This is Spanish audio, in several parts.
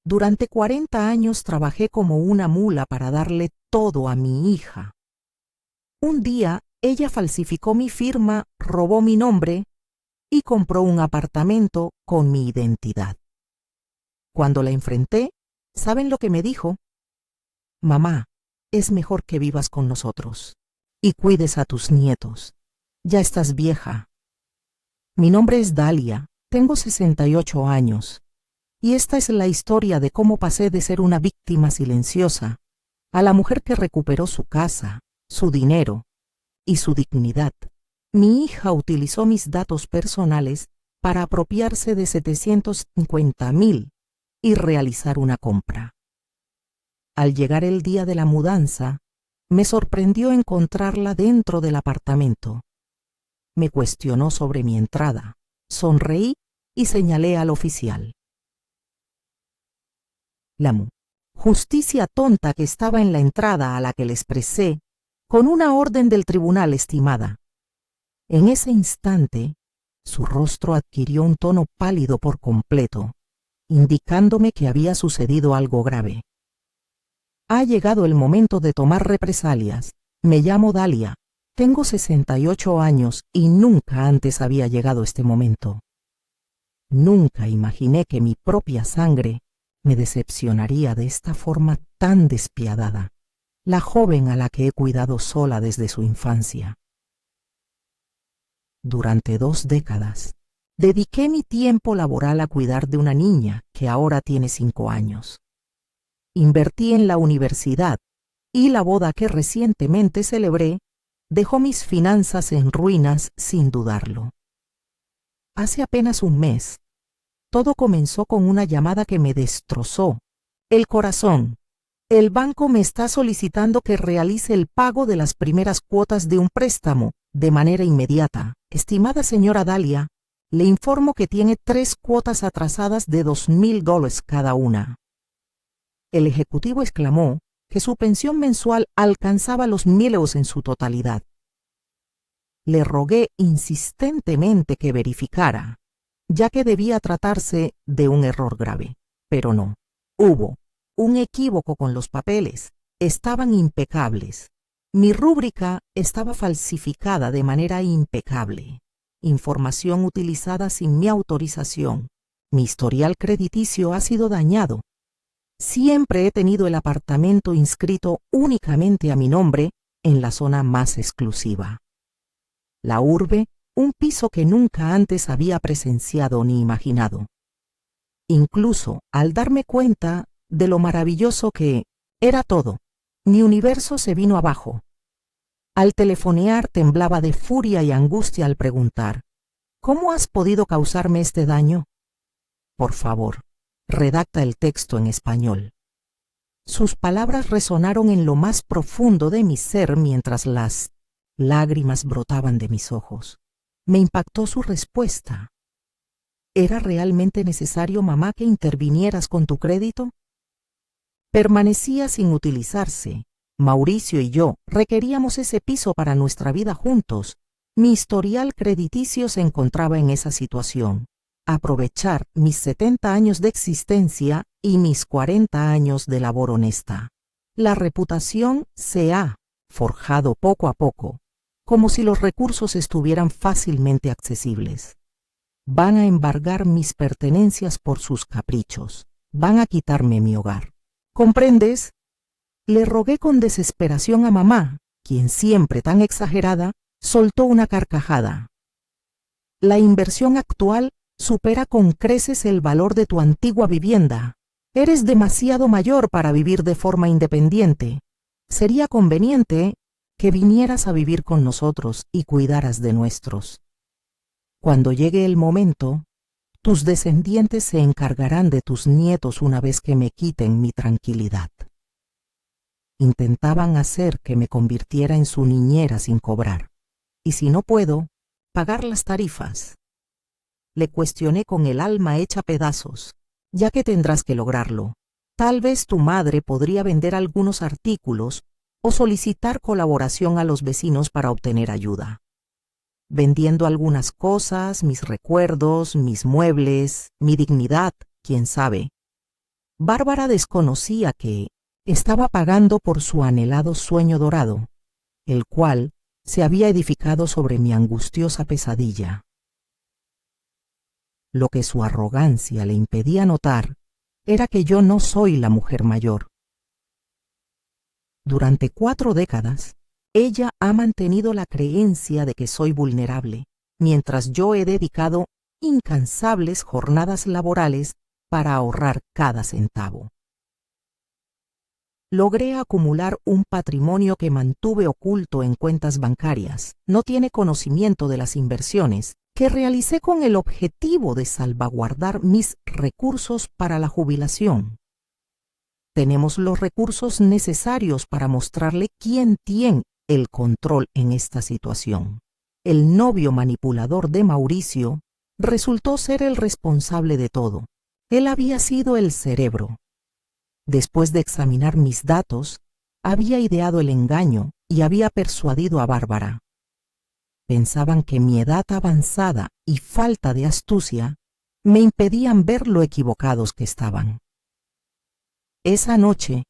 Durante 40 años trabajé como una mula para darle todo a mi hija. Un día, ella falsificó mi firma, robó mi nombre y compró un apartamento con mi identidad. Cuando la enfrenté, ¿saben lo que me dijo? Mamá, es mejor que vivas con nosotros y cuides a tus nietos. Ya estás vieja. Mi nombre es Dalia, tengo 68 años, y esta es la historia de cómo pasé de ser una víctima silenciosa a la mujer que recuperó su casa, su dinero y su dignidad. Mi hija utilizó mis datos personales para apropiarse de 750,000 y realizar una compra. Al llegar el día de la mudanza, me sorprendió encontrarla dentro del apartamento. Me cuestionó sobre mi entrada, sonreí y señalé al oficial. La justicia tonta que estaba en la entrada a la que le expresé, con una orden del tribunal, estimada. En ese instante, su rostro adquirió un tono pálido por completo, indicándome que había sucedido algo grave. Ha llegado el momento de tomar represalias. Me llamo Dalia, tengo 68 años y nunca antes había llegado este momento. Nunca imaginé que mi propia sangre me decepcionaría de esta forma tan despiadada, la joven a la que he cuidado sola desde su infancia. Durante 2 décadas, dediqué mi tiempo laboral a cuidar de una niña que ahora tiene 5 años. Invertí en la universidad y la boda que recientemente celebré dejó mis finanzas en ruinas sin dudarlo. Hace apenas un mes, todo comenzó con una llamada que me destrozó el corazón. El banco me está solicitando que realice el pago de las primeras cuotas de un préstamo de manera inmediata. Estimada señora Dalia, le informo que tiene 3 cuotas atrasadas de $2,000 cada una. El ejecutivo exclamó que su pensión mensual alcanzaba los 1,000 euros en su totalidad. Le rogué insistentemente que verificara, ya que debía tratarse de un error grave, pero no. Hubo un equívoco con los papeles, estaban impecables. Mi rúbrica estaba falsificada de manera impecable. Información utilizada sin mi autorización. Mi historial crediticio ha sido dañado. Siempre he tenido el apartamento inscrito únicamente a mi nombre en la zona más exclusiva. La urbe, un piso que nunca antes había presenciado ni imaginado. Incluso al darme cuenta de lo maravilloso que era todo, mi universo se vino abajo. Al telefonear temblaba de furia y angustia al preguntar, ¿cómo has podido causarme este daño? Por favor, redacta el texto en español. Sus palabras resonaron en lo más profundo de mi ser mientras las lágrimas brotaban de mis ojos. Me impactó su respuesta. ¿Era realmente necesario, mamá, que intervinieras con tu crédito? Permanecía sin utilizarse. Mauricio y yo requeríamos ese piso para nuestra vida juntos. Mi historial crediticio se encontraba en esa situación. Aprovechar mis 70 años de existencia y mis 40 años de labor honesta. La reputación se ha forjado poco a poco, como si los recursos estuvieran fácilmente accesibles. Van a embargar mis pertenencias por sus caprichos. Van a quitarme mi hogar. ¿Comprendes? Le rogué con desesperación a mamá, quien siempre tan exagerada, soltó una carcajada. La inversión actual supera con creces el valor de tu antigua vivienda. Eres demasiado mayor para vivir de forma independiente. Sería conveniente que vinieras a vivir con nosotros y cuidaras de nuestros. Cuando llegue el momento, tus descendientes se encargarán de tus nietos una vez que me quiten mi tranquilidad. Intentaban hacer que me convirtiera en su niñera sin cobrar. Y si no puedo, pagar las tarifas. Le cuestioné con el alma hecha pedazos, ya que tendrás que lograrlo. Tal vez tu madre podría vender algunos artículos o solicitar colaboración a los vecinos para obtener ayuda. Vendiendo algunas cosas, mis recuerdos, mis muebles, mi dignidad, quién sabe. Bárbara desconocía que estaba pagando por su anhelado sueño dorado, el cual se había edificado sobre mi angustiosa pesadilla. Lo que su arrogancia le impedía notar era que yo no soy la mujer mayor. Durante 4 décadas, ella ha mantenido la creencia de que soy vulnerable, mientras yo he dedicado incansables jornadas laborales para ahorrar cada centavo. Logré acumular un patrimonio que mantuve oculto en cuentas bancarias. No tiene conocimiento de las inversiones que realicé con el objetivo de salvaguardar mis recursos para la jubilación. Tenemos los recursos necesarios para mostrarle quién tiene el control en esta situación. El novio manipulador de Mauricio resultó ser el responsable de todo. Él había sido el cerebro. Después de examinar mis datos, había ideado el engaño y había persuadido a Bárbara. Pensaban que mi edad avanzada y falta de astucia me impedían ver lo equivocados que estaban. Esa noche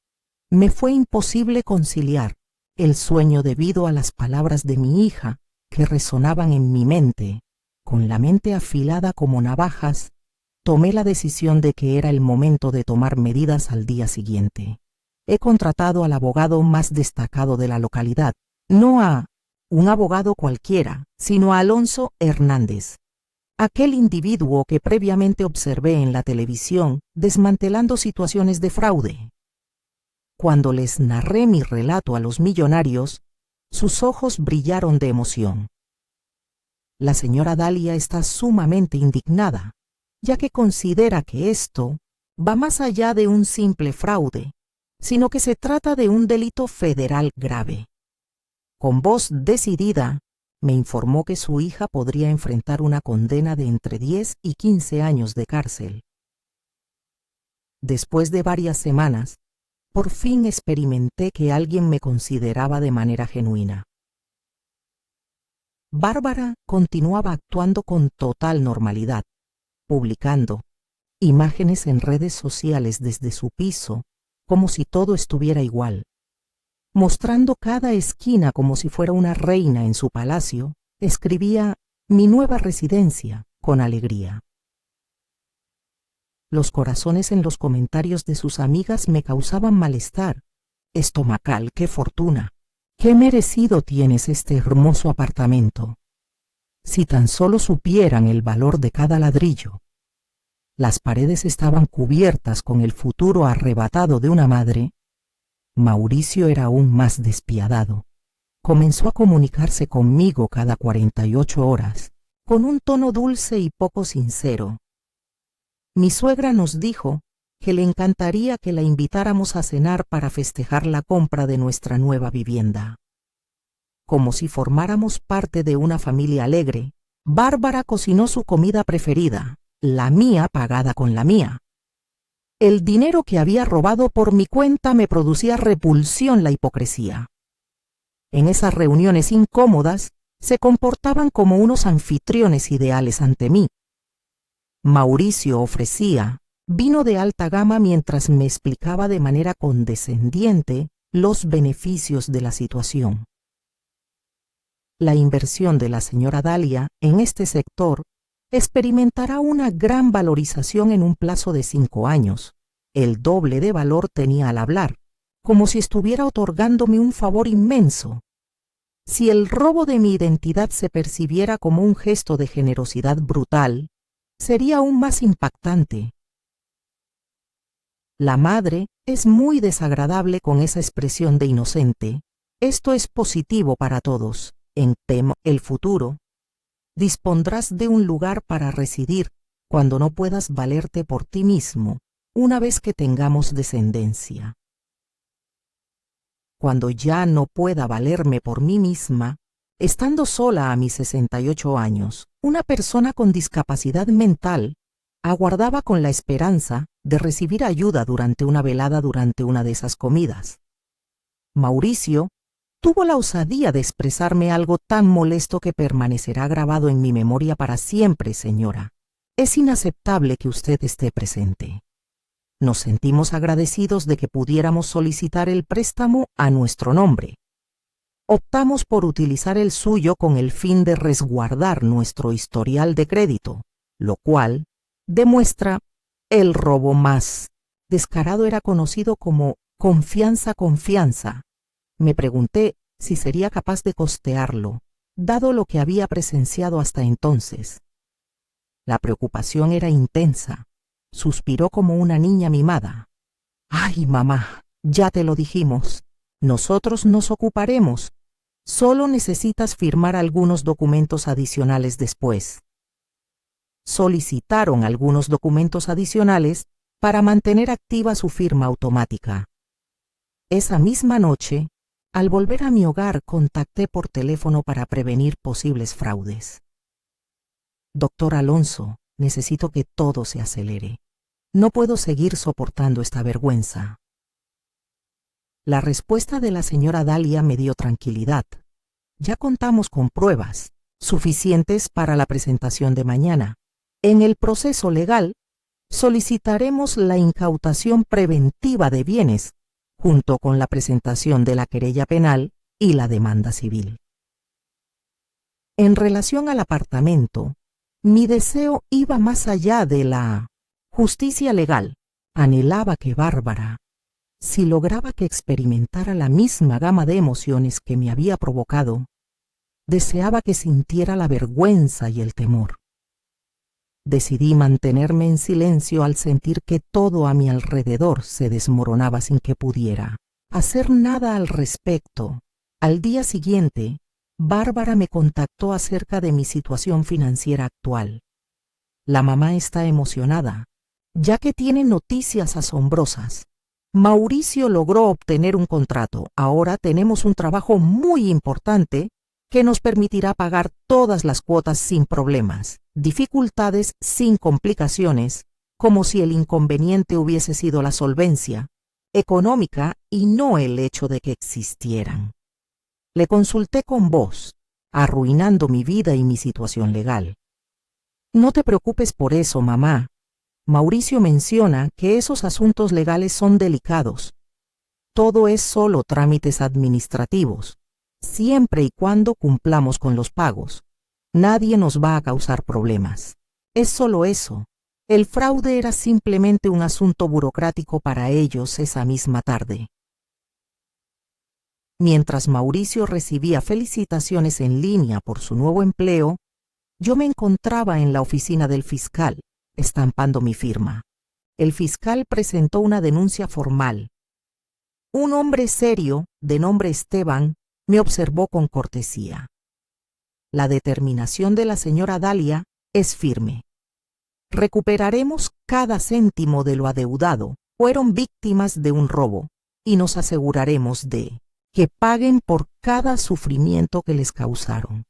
me fue imposible conciliar el sueño debido a las palabras de mi hija que resonaban en mi mente. Con la mente afilada como navajas, tomé la decisión de que era el momento de tomar medidas al día siguiente. He contratado al abogado más destacado de la localidad, no a un abogado cualquiera, sino a Alonso Hernández, aquel individuo que previamente observé en la televisión desmantelando situaciones de fraude. Cuando les narré mi relato a los millonarios, sus ojos brillaron de emoción. La señora Dalia está sumamente indignada, ya que considera que esto va más allá de un simple fraude, sino que se trata de un delito federal grave. Con voz decidida, me informó que su hija podría enfrentar una condena de entre 10 y 15 años de cárcel. Después de varias semanas, por fin experimenté que alguien me consideraba de manera genuina. Bárbara continuaba actuando con total normalidad, publicando imágenes en redes sociales desde su piso, como si todo estuviera igual. Mostrando cada esquina como si fuera una reina en su palacio, escribía «Mi nueva residencia» con alegría. Los corazones en los comentarios de sus amigas me causaban malestar. «Estomacal, qué fortuna. Qué merecido tienes este hermoso apartamento. Si tan solo supieran el valor de cada ladrillo». Las paredes estaban cubiertas con el futuro arrebatado de una madre. Mauricio era aún más despiadado. Comenzó a comunicarse conmigo cada 48 horas, con un tono dulce y poco sincero. Mi suegra nos dijo que le encantaría que la invitáramos a cenar para festejar la compra de nuestra nueva vivienda. Como si formáramos parte de una familia alegre, Bárbara cocinó su comida preferida, la mía pagada con la mía. El dinero que había robado por mi cuenta me producía repulsión la hipocresía. En esas reuniones incómodas se comportaban como unos anfitriones ideales ante mí. Mauricio ofrecía vino de alta gama mientras me explicaba de manera condescendiente los beneficios de la situación. La inversión de la señora Dalia en este sector experimentará una gran valorización en un plazo de 5 años. El doble de valor tenía al hablar, como si estuviera otorgándome un favor inmenso. Si el robo de mi identidad se percibiera como un gesto de generosidad brutal, sería aún más impactante. La madre es muy desagradable con esa expresión de inocente. Esto es positivo para todos. En el futuro, dispondrás de un lugar para residir cuando no puedas valerte por ti mismo, una vez que tengamos descendencia. Cuando ya no pueda valerme por mí misma, estando sola a mis 68 años, una persona con discapacidad mental aguardaba con la esperanza de recibir ayuda durante una velada durante una de esas comidas. Mauricio tuvo la osadía de expresarme algo tan molesto que permanecerá grabado en mi memoria para siempre, señora. Es inaceptable que usted esté presente. Nos sentimos agradecidos de que pudiéramos solicitar el préstamo a nuestro nombre. Optamos por utilizar el suyo con el fin de resguardar nuestro historial de crédito, lo cual demuestra el robo más descarado. Era conocido como confianza. Me pregunté si sería capaz de costearlo, dado lo que había presenciado hasta entonces. La preocupación era intensa. Suspiró como una niña mimada. «Ay, mamá, ya te lo dijimos. Nosotros nos ocuparemos. Solo necesitas firmar algunos documentos adicionales después». Solicitaron algunos documentos adicionales para mantener activa su firma automática. Esa misma noche, al volver a mi hogar, contacté por teléfono para prevenir posibles fraudes. «Doctor Alonso, necesito que todo se acelere. No puedo seguir soportando esta vergüenza». La respuesta de la señora Dalia me dio tranquilidad. Ya contamos con pruebas suficientes para la presentación de mañana. En el proceso legal, solicitaremos la incautación preventiva de bienes, junto con la presentación de la querella penal y la demanda civil. En relación al apartamento, mi deseo iba más allá de la justicia legal. Anhelaba que Bárbara, si lograba que experimentara la misma gama de emociones que me había provocado, deseaba que sintiera la vergüenza y el temor. Decidí mantenerme en silencio al sentir que todo a mi alrededor se desmoronaba sin que pudiera hacer nada al respecto. Al día siguiente, Bárbara me contactó acerca de mi situación financiera actual. La mamá está emocionada, ya que tiene noticias asombrosas. Mauricio logró obtener un contrato. Ahora tenemos un trabajo muy importante que nos permitirá pagar todas las cuotas sin problemas. Dificultades sin complicaciones, como si el inconveniente hubiese sido la solvencia económica y no el hecho de que existieran. Le consulté con voz, arruinando mi vida y mi situación legal. «No te preocupes por eso, mamá. Mauricio menciona que esos asuntos legales son delicados. Todo es solo trámites administrativos, siempre y cuando cumplamos con los pagos. Nadie nos va a causar problemas. Es solo eso. El fraude era simplemente un asunto burocrático para ellos esa misma tarde». Mientras Mauricio recibía felicitaciones en línea por su nuevo empleo, yo me encontraba en la oficina del fiscal, estampando mi firma. El fiscal presentó una denuncia formal. Un hombre serio, de nombre Esteban, me observó con cortesía. «La determinación de la señora Dalia es firme. Recuperaremos cada céntimo de lo adeudado. Fueron víctimas de un robo y nos aseguraremos de que paguen por cada sufrimiento que les causaron».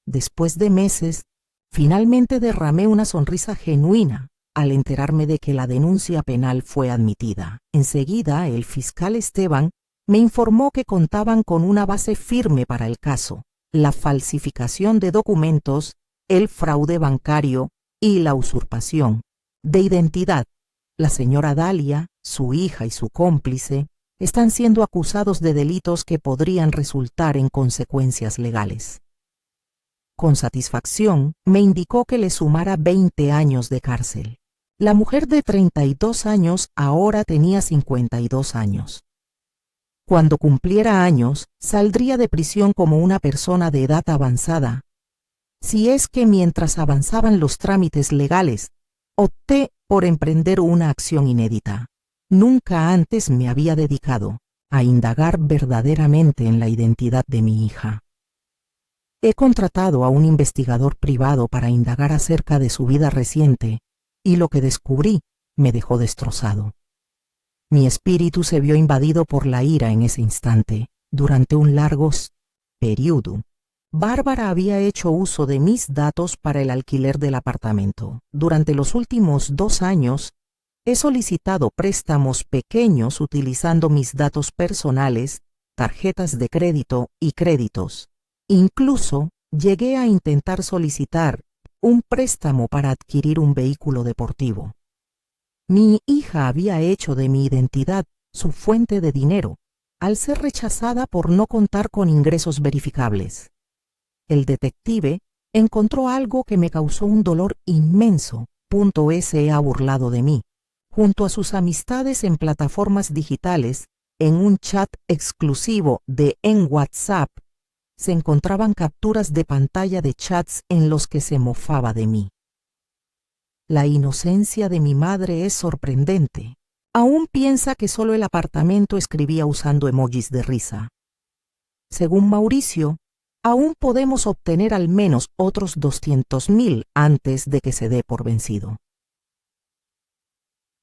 Después de meses, finalmente derramé una sonrisa genuina al enterarme de que la denuncia penal fue admitida. Enseguida, el fiscal Esteban me informó que contaban con una base firme para el caso: la falsificación de documentos, el fraude bancario y la usurpación de identidad. La señora Dalia, su hija y su cómplice están siendo acusados de delitos que podrían resultar en consecuencias legales. Con satisfacción, me indicó que le sumara 20 años de cárcel. La mujer de 32 años ahora tenía 52 años. Cuando cumpliera años, saldría de prisión como una persona de edad avanzada. Si es que mientras avanzaban los trámites legales, opté por emprender una acción inédita. Nunca antes me había dedicado a indagar verdaderamente en la identidad de mi hija. He contratado a un investigador privado para indagar acerca de su vida reciente, y lo que descubrí me dejó destrozado. Mi espíritu se vio invadido por la ira en ese instante. Durante un largo periodo, Bárbara había hecho uso de mis datos para el alquiler del apartamento. Durante los últimos 2 años, he solicitado préstamos pequeños utilizando mis datos personales, tarjetas de crédito y créditos. Incluso llegué a intentar solicitar un préstamo para adquirir un vehículo deportivo. Mi hija había hecho de mi identidad su fuente de dinero, al ser rechazada por no contar con ingresos verificables. El detective encontró algo que me causó un dolor inmenso. Se ha burlado de mí. Junto a sus amistades en plataformas digitales, en un chat exclusivo en WhatsApp, se encontraban capturas de pantalla de chats en los que se mofaba de mí. La inocencia de mi madre es sorprendente. Aún piensa que solo el apartamento escribía usando emojis de risa. Según Mauricio, aún podemos obtener al menos otros 200.000 antes de que se dé por vencido.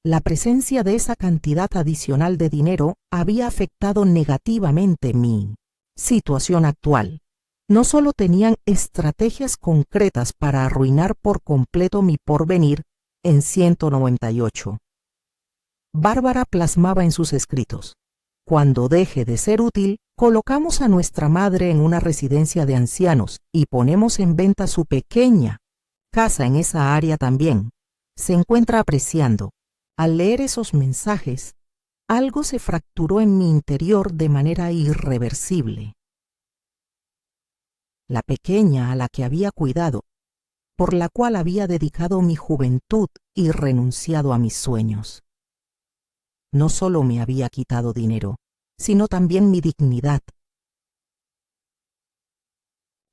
La presencia de esa cantidad adicional de dinero había afectado negativamente mi situación actual. No solo tenían estrategias concretas para arruinar por completo mi porvenir en 198. Bárbara plasmaba en sus escritos: cuando deje de ser útil, colocamos a nuestra madre en una residencia de ancianos y ponemos en venta su pequeña casa en esa área también. Se encuentra apreciando. Al leer esos mensajes, algo se fracturó en mi interior de manera irreversible. La pequeña a la que había cuidado, por la cual había dedicado mi juventud y renunciado a mis sueños. No solo me había quitado dinero, sino también mi dignidad,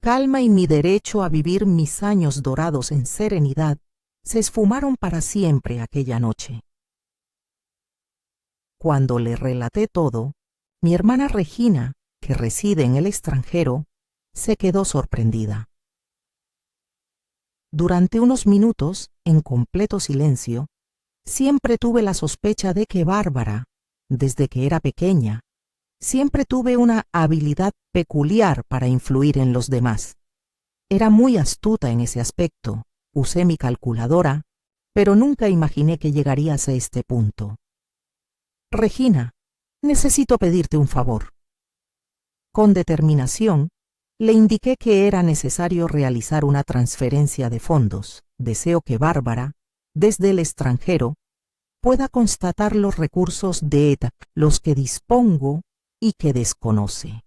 calma y mi derecho a vivir mis años dorados en serenidad se esfumaron para siempre aquella noche. Cuando le relaté todo, mi hermana Regina, que reside en el extranjero, se quedó sorprendida. Durante unos minutos, en completo silencio, siempre tuve la sospecha de que Bárbara, desde que era pequeña, siempre tuve una habilidad peculiar para influir en los demás. Era muy astuta en ese aspecto. Usé mi calculadora, pero nunca imaginé que llegarías a este punto. Regina, necesito pedirte un favor. Con determinación, le indiqué que era necesario realizar una transferencia de fondos. Deseo que Bárbara, desde el extranjero, pueda constatar los recursos de ETA, los que dispongo y que desconoce.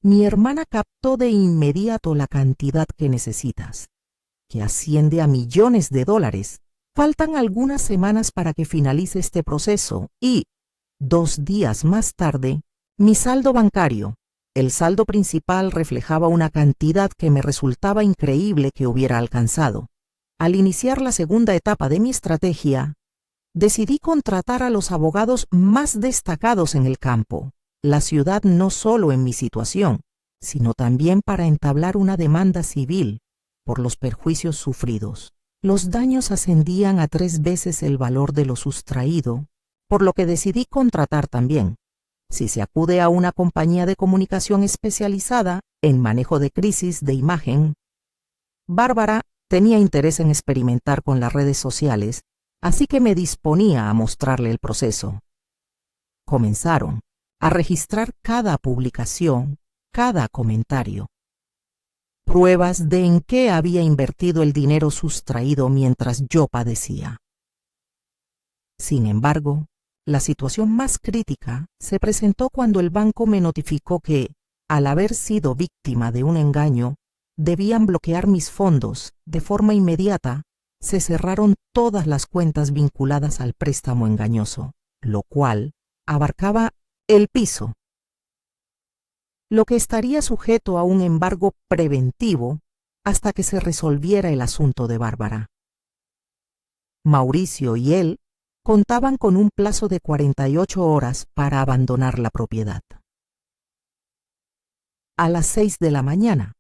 Mi hermana captó de inmediato la cantidad que necesitas, que asciende a millones de dólares. Faltan algunas semanas para que finalice este proceso y, 2 días más tarde, mi saldo bancario. El saldo principal reflejaba una cantidad que me resultaba increíble que hubiera alcanzado. Al iniciar la segunda etapa de mi estrategia, decidí contratar a los abogados más destacados en el campo, la ciudad no solo en mi situación, sino también para entablar una demanda civil por los perjuicios sufridos. Los daños ascendían a 3 veces el valor de lo sustraído, por lo que decidí contratar también. Si se acude a una compañía de comunicación especializada en manejo de crisis de imagen, Bárbara tenía interés en experimentar con las redes sociales, así que me disponía a mostrarle el proceso. Comenzaron a registrar cada publicación, cada comentario. Pruebas de en qué había invertido el dinero sustraído mientras yo padecía. Sin embargo, la situación más crítica se presentó cuando el banco me notificó que, al haber sido víctima de un engaño, debían bloquear mis fondos. De forma inmediata, se cerraron todas las cuentas vinculadas al préstamo engañoso, lo cual abarcaba el piso, lo que estaría sujeto a un embargo preventivo hasta que se resolviera el asunto de Bárbara. Mauricio y él contaban con un plazo de 48 horas para abandonar la propiedad. A las 6 de la mañana,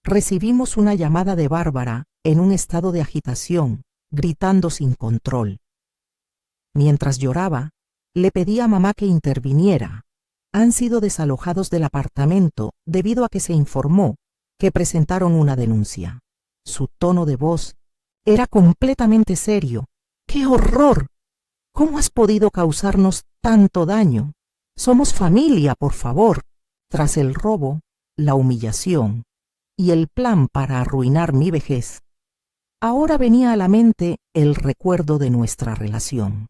recibimos una llamada de Bárbara en un estado de agitación, gritando sin control. Mientras lloraba, le pedí a mamá que interviniera. Han sido desalojados del apartamento debido a que se informó que presentaron una denuncia. Su tono de voz era completamente serio. ¡Qué horror! ¿Cómo has podido causarnos tanto daño? Somos familia, por favor. Tras el robo, la humillación y el plan para arruinar mi vejez, Ahora venía a la mente el recuerdo de nuestra relación.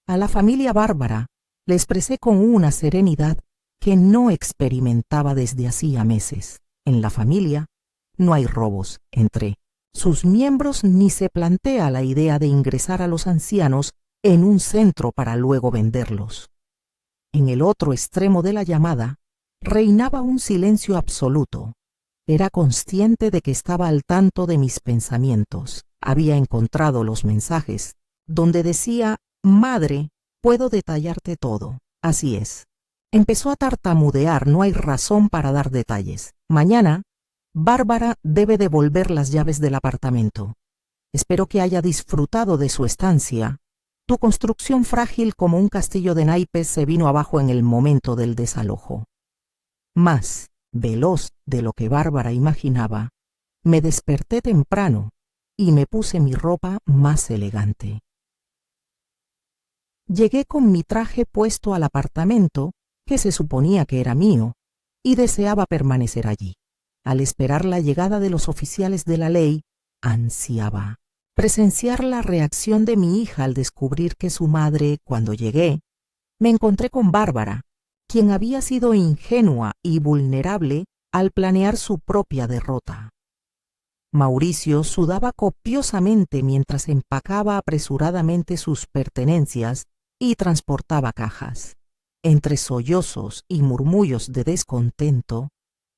A la familia Bárbara le expresé con una serenidad que no experimentaba desde hacía meses. En la familia no hay robos entre sus miembros ni se plantea la idea de ingresar a los ancianos en un centro para luego venderlos. En el otro extremo de la llamada reinaba un silencio absoluto. Era consciente de que estaba al tanto de mis pensamientos. Había encontrado los mensajes donde decía: «Madre, puedo detallarte todo». Así es. Empezó a tartamudear, no hay razón para dar detalles. Mañana, Bárbara debe devolver las llaves del apartamento. Espero que haya disfrutado de su estancia. Tu construcción frágil como un castillo de naipes se vino abajo en el momento del desalojo. Más veloz de lo que Bárbara imaginaba, me desperté temprano y me puse mi ropa más elegante. Llegué con mi traje puesto al apartamento, que se suponía que era mío, y deseaba permanecer allí. Al esperar la llegada de los oficiales de la ley, ansiaba presenciar la reacción de mi hija al descubrir que su madre, cuando llegué, me encontré con Bárbara, quien había sido ingenua y vulnerable al planear su propia derrota. Mauricio sudaba copiosamente mientras empacaba apresuradamente sus pertenencias y transportaba cajas. Entre sollozos y murmullos de descontento,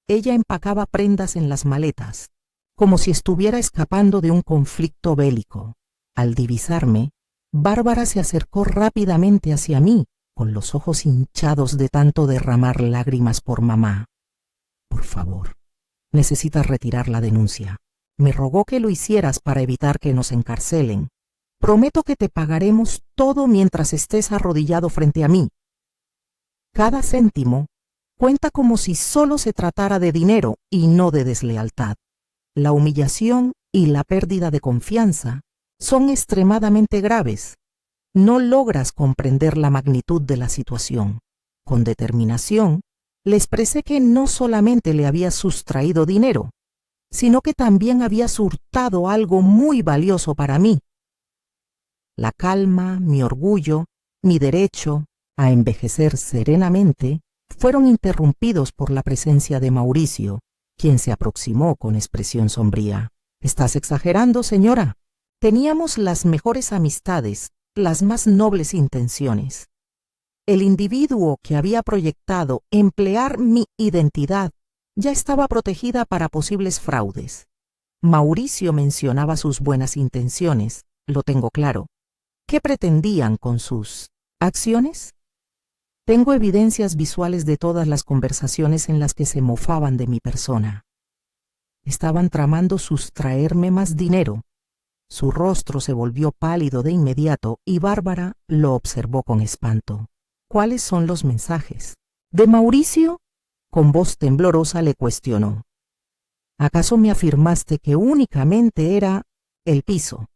ella empacaba prendas en las maletas, como si estuviera escapando de un conflicto bélico. Al divisarme, Bárbara se acercó rápidamente hacia mí, con los ojos hinchados de tanto derramar lágrimas por mamá. «Por favor, necesitas retirar la denuncia. Me rogó que lo hicieras para evitar que nos encarcelen. Prometo que te pagaremos todo mientras estés arrodillado frente a mí. Cada céntimo cuenta como si solo se tratara de dinero y no de deslealtad. La humillación y la pérdida de confianza son extremadamente graves. No logras comprender la magnitud de la situación». Con determinación, le expresé que no solamente le había sustraído dinero, sino que también había hurtado algo muy valioso para mí. La calma, mi orgullo, mi derecho a envejecer serenamente fueron interrumpidos por la presencia de Mauricio, quien se aproximó con expresión sombría. «Estás exagerando, señora. Teníamos las mejores amistades, las más nobles intenciones. El individuo que había proyectado emplear mi identidad ya estaba protegida para posibles fraudes. Mauricio mencionaba sus buenas intenciones, lo tengo claro. ¿Qué pretendían con sus acciones? Tengo evidencias visuales de todas las conversaciones en las que se mofaban de mi persona. Estaban tramando sustraerme más dinero». Su rostro se volvió pálido de inmediato y Bárbara lo observó con espanto. «¿Cuáles son los mensajes?» «¿De Mauricio?», con voz temblorosa le cuestionó. «¿Acaso me afirmaste que únicamente era el piso?»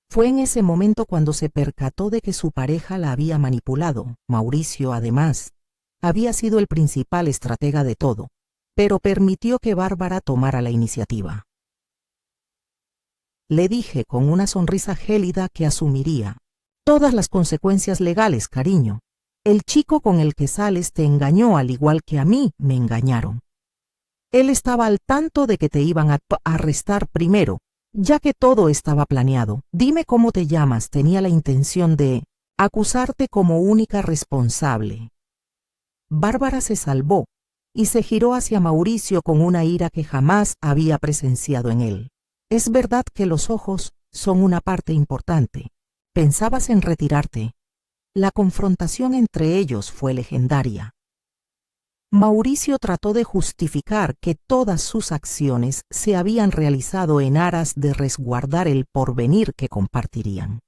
Fue en ese momento cuando se percató de que su pareja la había manipulado. Mauricio, además, había sido el principal estratega de todo, pero permitió que Bárbara tomara la iniciativa. Le dije con una sonrisa gélida que asumiría todas las consecuencias legales, cariño. El chico con el que sales te engañó al igual que a mí me engañaron. Él estaba al tanto de que te iban a arrestar primero, ya que todo estaba planeado. Dime cómo te llamas. Tenía la intención de acusarte como única responsable». Bárbara se salvó y se giró hacia Mauricio con una ira que jamás había presenciado en él. «Es verdad que los ojos son una parte importante. Pensabas en retirarte». La confrontación entre ellos fue legendaria. Mauricio trató de justificar que todas sus acciones se habían realizado en aras de resguardar el porvenir que compartirían.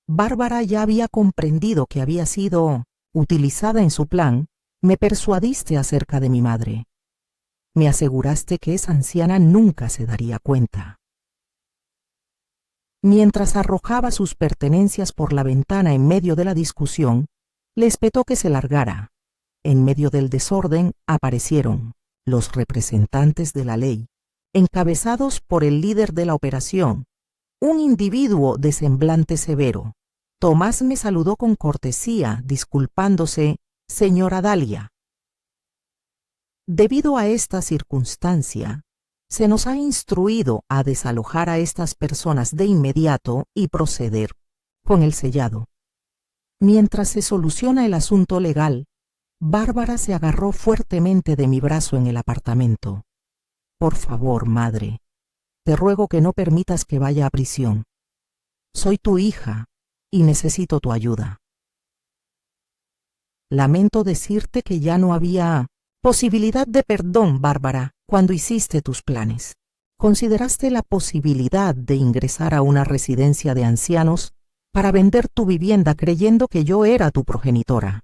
Bárbara ya había comprendido que había sido utilizada en su plan. «Me persuadiste acerca de mi madre. Me aseguraste que esa anciana nunca se daría cuenta». Mientras arrojaba sus pertenencias por la ventana en medio de la discusión, le espetó que se largara. En medio del desorden aparecieron los representantes de la ley. encabezados por el líder de la operación, un individuo de semblante severo. Tomás me saludó con cortesía, disculpándose: «Señora Dalia». Debido a esta circunstancia, se nos ha instruido a desalojar a estas personas de inmediato y proceder con el sellado. Mientras se soluciona el asunto legal, Bárbara se agarró fuertemente de mi brazo en el apartamento. «Por favor, madre, te ruego que no permitas que vaya a prisión. Soy tu hija y necesito tu ayuda. Lamento decirte que ya no había posibilidad de perdón, Bárbara, cuando hiciste tus planes. Consideraste la posibilidad de ingresar a una residencia de ancianos para vender tu vivienda creyendo que yo era tu progenitora.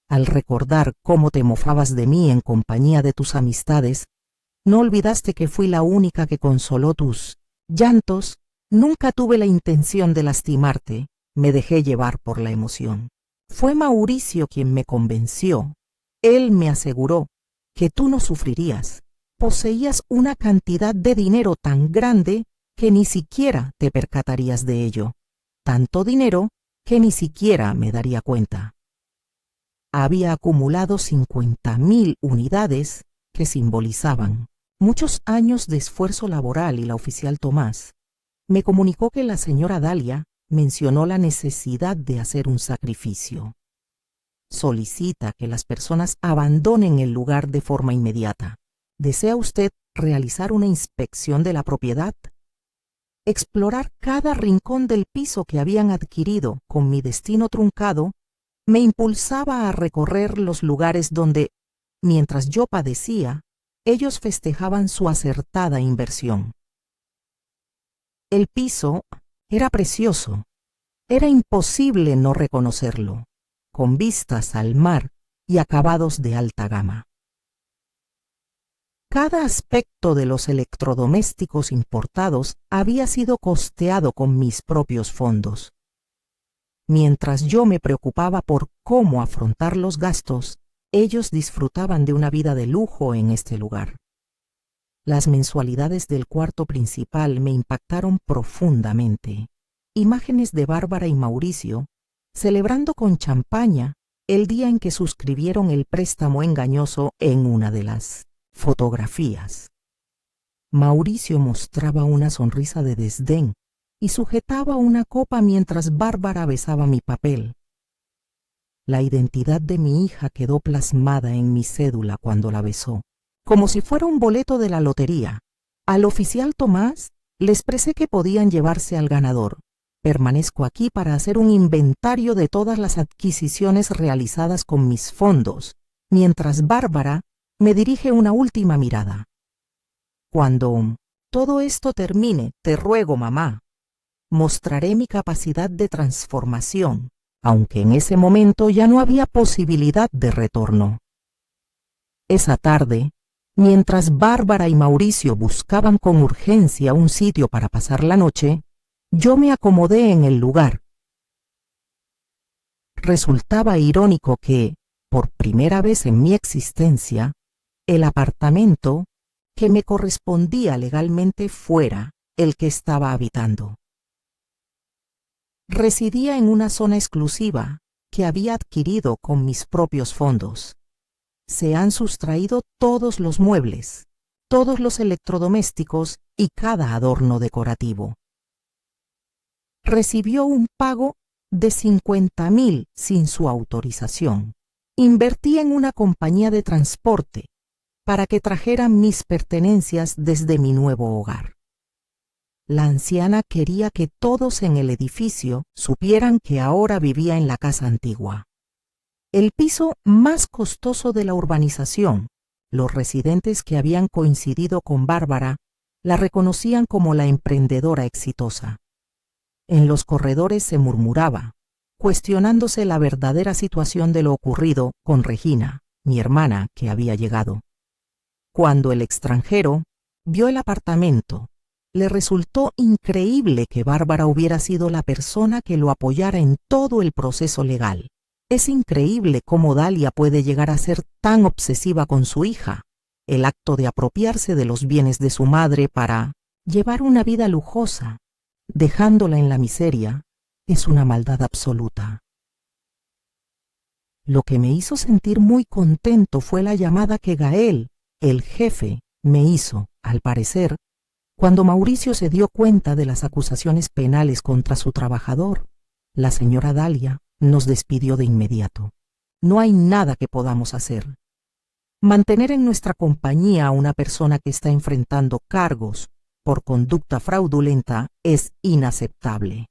Al recordar cómo te mofabas de mí en compañía de tus amistades, no olvidaste que fui la única que consoló tus llantos. Nunca tuve la intención de lastimarte, me dejé llevar por la emoción. Fue Mauricio quien me convenció. Él me aseguró que tú no sufrirías. Poseías una cantidad de dinero tan grande que ni siquiera te percatarías de ello. Tanto dinero que ni siquiera me daría cuenta. Había acumulado 50.000 unidades que simbolizaban muchos años de esfuerzo laboral, y la oficial Tomás me comunicó que la señora Dalia mencionó la necesidad de hacer un sacrificio. Solicita que las personas abandonen el lugar de forma inmediata. ¿Desea usted realizar una inspección de la propiedad? Explorar cada rincón del piso que habían adquirido con mi destino truncado me impulsaba a recorrer los lugares donde, mientras yo padecía, ellos festejaban su acertada inversión. El piso era precioso. Era imposible no reconocerlo, con vistas al mar y acabados de alta gama. Cada aspecto de los electrodomésticos importados había sido costeado con mis propios fondos. Mientras yo me preocupaba por cómo afrontar los gastos, ellos disfrutaban de una vida de lujo en este lugar. Las mensualidades del cuarto principal me impactaron profundamente. Imágenes de Bárbara y Mauricio celebrando con champaña el día en que suscribieron el préstamo engañoso en una de las fotografías. Mauricio mostraba una sonrisa de desdén y sujetaba una copa mientras Bárbara besaba mi papel. La identidad de mi hija quedó plasmada en mi cédula cuando la besó, como si fuera un boleto de la lotería. Al oficial Tomás le expresé que podían llevarse al ganador. Permanezco aquí para hacer un inventario de todas las adquisiciones realizadas con mis fondos, mientras Bárbara me dirige una última mirada. Cuando todo esto termine, te ruego, mamá, mostraré mi capacidad de transformación, aunque en ese momento ya no había posibilidad de retorno. Esa tarde, mientras Bárbara y Mauricio buscaban con urgencia un sitio para pasar la noche, yo me acomodé en el lugar. Resultaba irónico que, por primera vez en mi existencia, el apartamento que me correspondía legalmente fuera el que estaba habitando. Residía en una zona exclusiva que había adquirido con mis propios fondos. Se han sustraído todos los muebles, todos los electrodomésticos y cada adorno decorativo. Recibió un pago de 50.000 sin su autorización. Invertí en una compañía de transporte para que trajeran mis pertenencias desde mi nuevo hogar. La anciana quería que todos en el edificio supieran que ahora vivía en la casa antigua, el piso más costoso de la urbanización. Los residentes que habían coincidido con Bárbara la reconocían como la emprendedora exitosa. En los corredores se murmuraba, cuestionándose la verdadera situación de lo ocurrido con Regina, mi hermana, que había llegado. Cuando el extranjero vio el apartamento, le resultó increíble que Bárbara hubiera sido la persona que lo apoyara en todo el proceso legal. Es increíble cómo Dalia puede llegar a ser tan obsesiva con su hija, El acto de apropiarse de los bienes de su madre para llevar una vida lujosa, dejándola en la miseria, es una maldad absoluta. Lo que me hizo sentir muy contento fue la llamada que Gael, el jefe, me hizo, al parecer, cuando Mauricio se dio cuenta de las acusaciones penales contra su trabajador. La señora Dalia nos despidió de inmediato. No hay nada que podamos hacer. Mantener en nuestra compañía a una persona que está enfrentando cargos por conducta fraudulenta es inaceptable.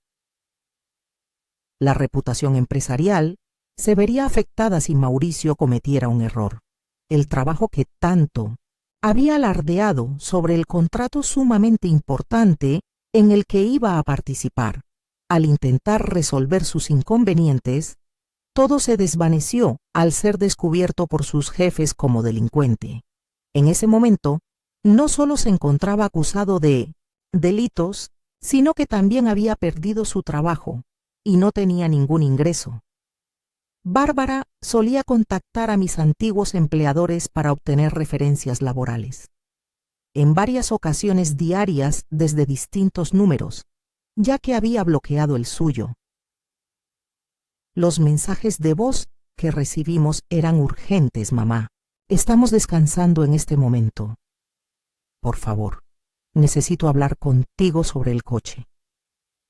La reputación empresarial se vería afectada si Mauricio cometiera un error. El trabajo que tanto había alardeado sobre el contrato sumamente importante en el que iba a participar, al intentar resolver sus inconvenientes, todo se desvaneció al ser descubierto por sus jefes como delincuente. En ese momento, no solo se encontraba acusado de delitos, sino que también había perdido su trabajo y no tenía ningún ingreso. Bárbara solía contactar a mis antiguos empleadores para obtener referencias laborales. En varias ocasiones diarias desde distintos números, ya que había bloqueado el suyo. Los mensajes de voz que recibimos eran urgentes, mamá. Estamos descansando en este momento. Por favor, necesito hablar contigo sobre el coche.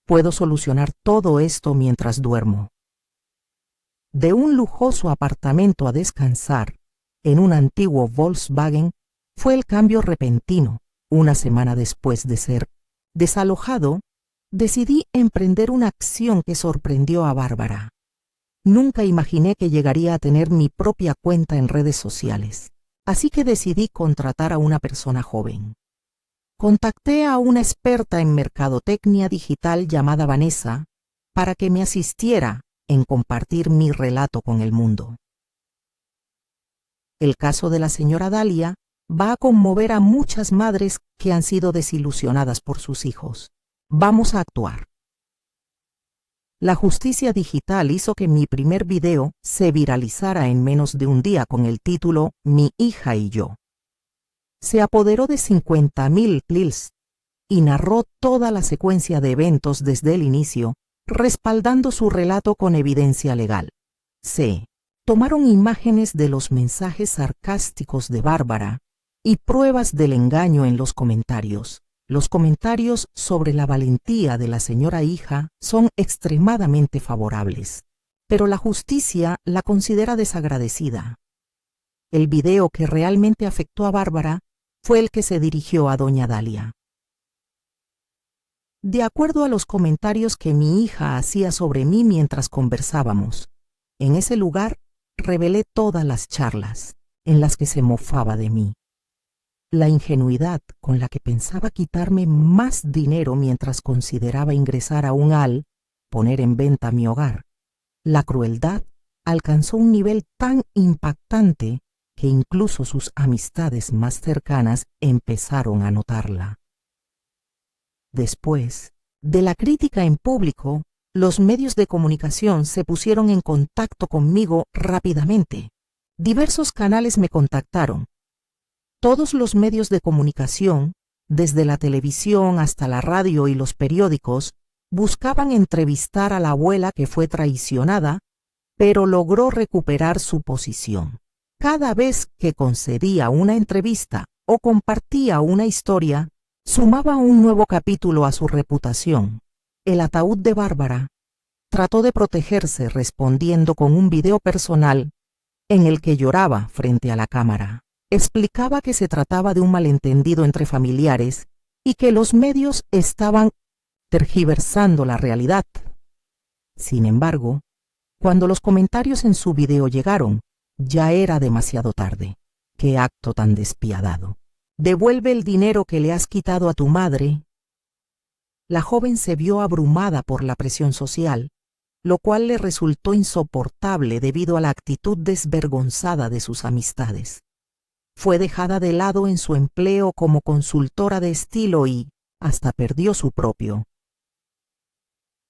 Puedo solucionar todo esto mientras duermo. De un lujoso apartamento a descansar, en un antiguo Volkswagen, fue el cambio repentino. Una semana después de ser desalojado, decidí emprender una acción que sorprendió a Bárbara. Nunca imaginé que llegaría a tener mi propia cuenta en redes sociales, así que decidí contratar a una persona joven. Contacté a una experta en mercadotecnia digital llamada Vanessa para que me asistiera en compartir mi relato con el mundo. El caso de la señora Dalia va a conmover a muchas madres que han sido desilusionadas por sus hijos. Vamos a actuar. La justicia digital hizo que mi primer video se viralizara en menos de un día con el título Mi hija y yo. Se apoderó de 50.000 clics y narró toda la secuencia de eventos desde el inicio, respaldando su relato con evidencia legal. Se tomaron imágenes de los mensajes sarcásticos de Bárbara y pruebas del engaño en los comentarios. Los comentarios sobre la valentía de la señora hija son extremadamente favorables, pero la justicia la considera desagradecida. El video que realmente afectó a Bárbara fue el que se dirigió a doña Dalia. De acuerdo a los comentarios que mi hija hacía sobre mí mientras conversábamos, en ese lugar revelé todas las charlas en las que se mofaba de mí. La ingenuidad con la que pensaba quitarme más dinero mientras consideraba ingresar a poner en venta mi hogar. La crueldad alcanzó un nivel tan impactante que incluso sus amistades más cercanas empezaron a notarla. Después de la crítica en público, los medios de comunicación se pusieron en contacto conmigo rápidamente. Diversos canales me contactaron. Todos los medios de comunicación, desde la televisión hasta la radio y los periódicos, buscaban entrevistar a la abuela que fue traicionada, pero logró recuperar su posición. Cada vez que concedía una entrevista o compartía una historia, sumaba un nuevo capítulo a su reputación. El ataúd de Bárbara trató de protegerse respondiendo con un video personal en el que lloraba frente a la cámara. Explicaba que se trataba de un malentendido entre familiares y que los medios estaban tergiversando la realidad. Sin embargo, cuando los comentarios en su video llegaron, ya era demasiado tarde. ¡Qué acto tan despiadado! Devuelve el dinero que le has quitado a tu madre. La joven se vio abrumada por la presión social, lo cual le resultó insoportable debido a la actitud desvergonzada de sus amistades. Fue dejada de lado en su empleo como consultora de estilo y hasta perdió su propio.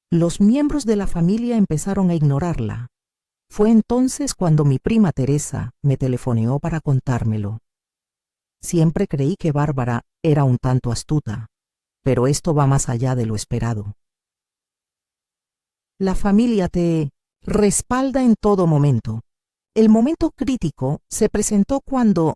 Los miembros de la familia empezaron a ignorarla. Fue entonces cuando mi prima Teresa me telefoneó para contármelo. Siempre creí que Bárbara era un tanto astuta, pero esto va más allá de lo esperado. La familia te respalda en todo momento. El momento crítico se presentó cuando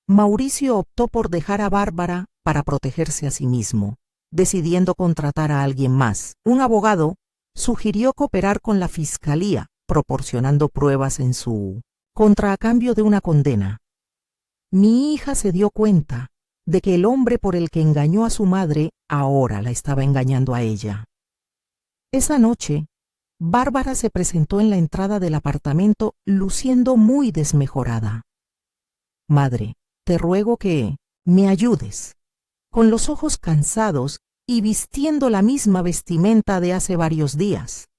Mauricio optó por dejar a Bárbara para protegerse a sí mismo, decidiendo contratar a alguien más. Un abogado sugirió cooperar con la fiscalía, proporcionando pruebas en su contra a cambio de una condena. Mi hija se dio cuenta de que el hombre por el que engañó a su madre ahora la estaba engañando a ella. Esa noche, Bárbara se presentó en la entrada del apartamento luciendo muy desmejorada. Madre, te ruego que me ayudes. Con los ojos cansados y vistiendo la misma vestimenta de hace varios días.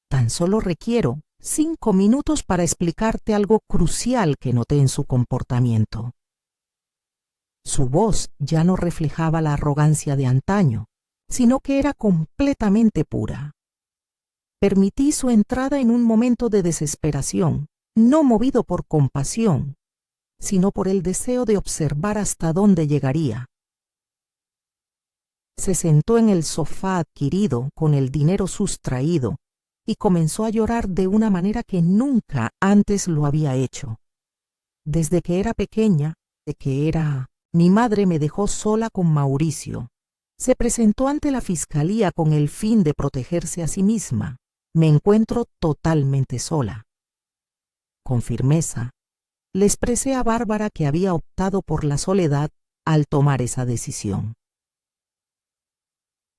Tan solo requiero 5 minutos para explicarte algo crucial que noté en su comportamiento. Su voz ya no reflejaba la arrogancia de antaño, sino que era completamente pura. Permití su entrada en un momento de desesperación, no movido por compasión, sino por el deseo de observar hasta dónde llegaría. Se sentó en el sofá adquirido con el dinero sustraído y comenzó a llorar de una manera que nunca antes lo había hecho. Desde que era pequeña, mi madre me dejó sola con Mauricio. Se presentó ante la fiscalía con el fin de protegerse a sí misma. Me encuentro totalmente sola. Con firmeza, le expresé a Bárbara que había optado por la soledad al tomar esa decisión.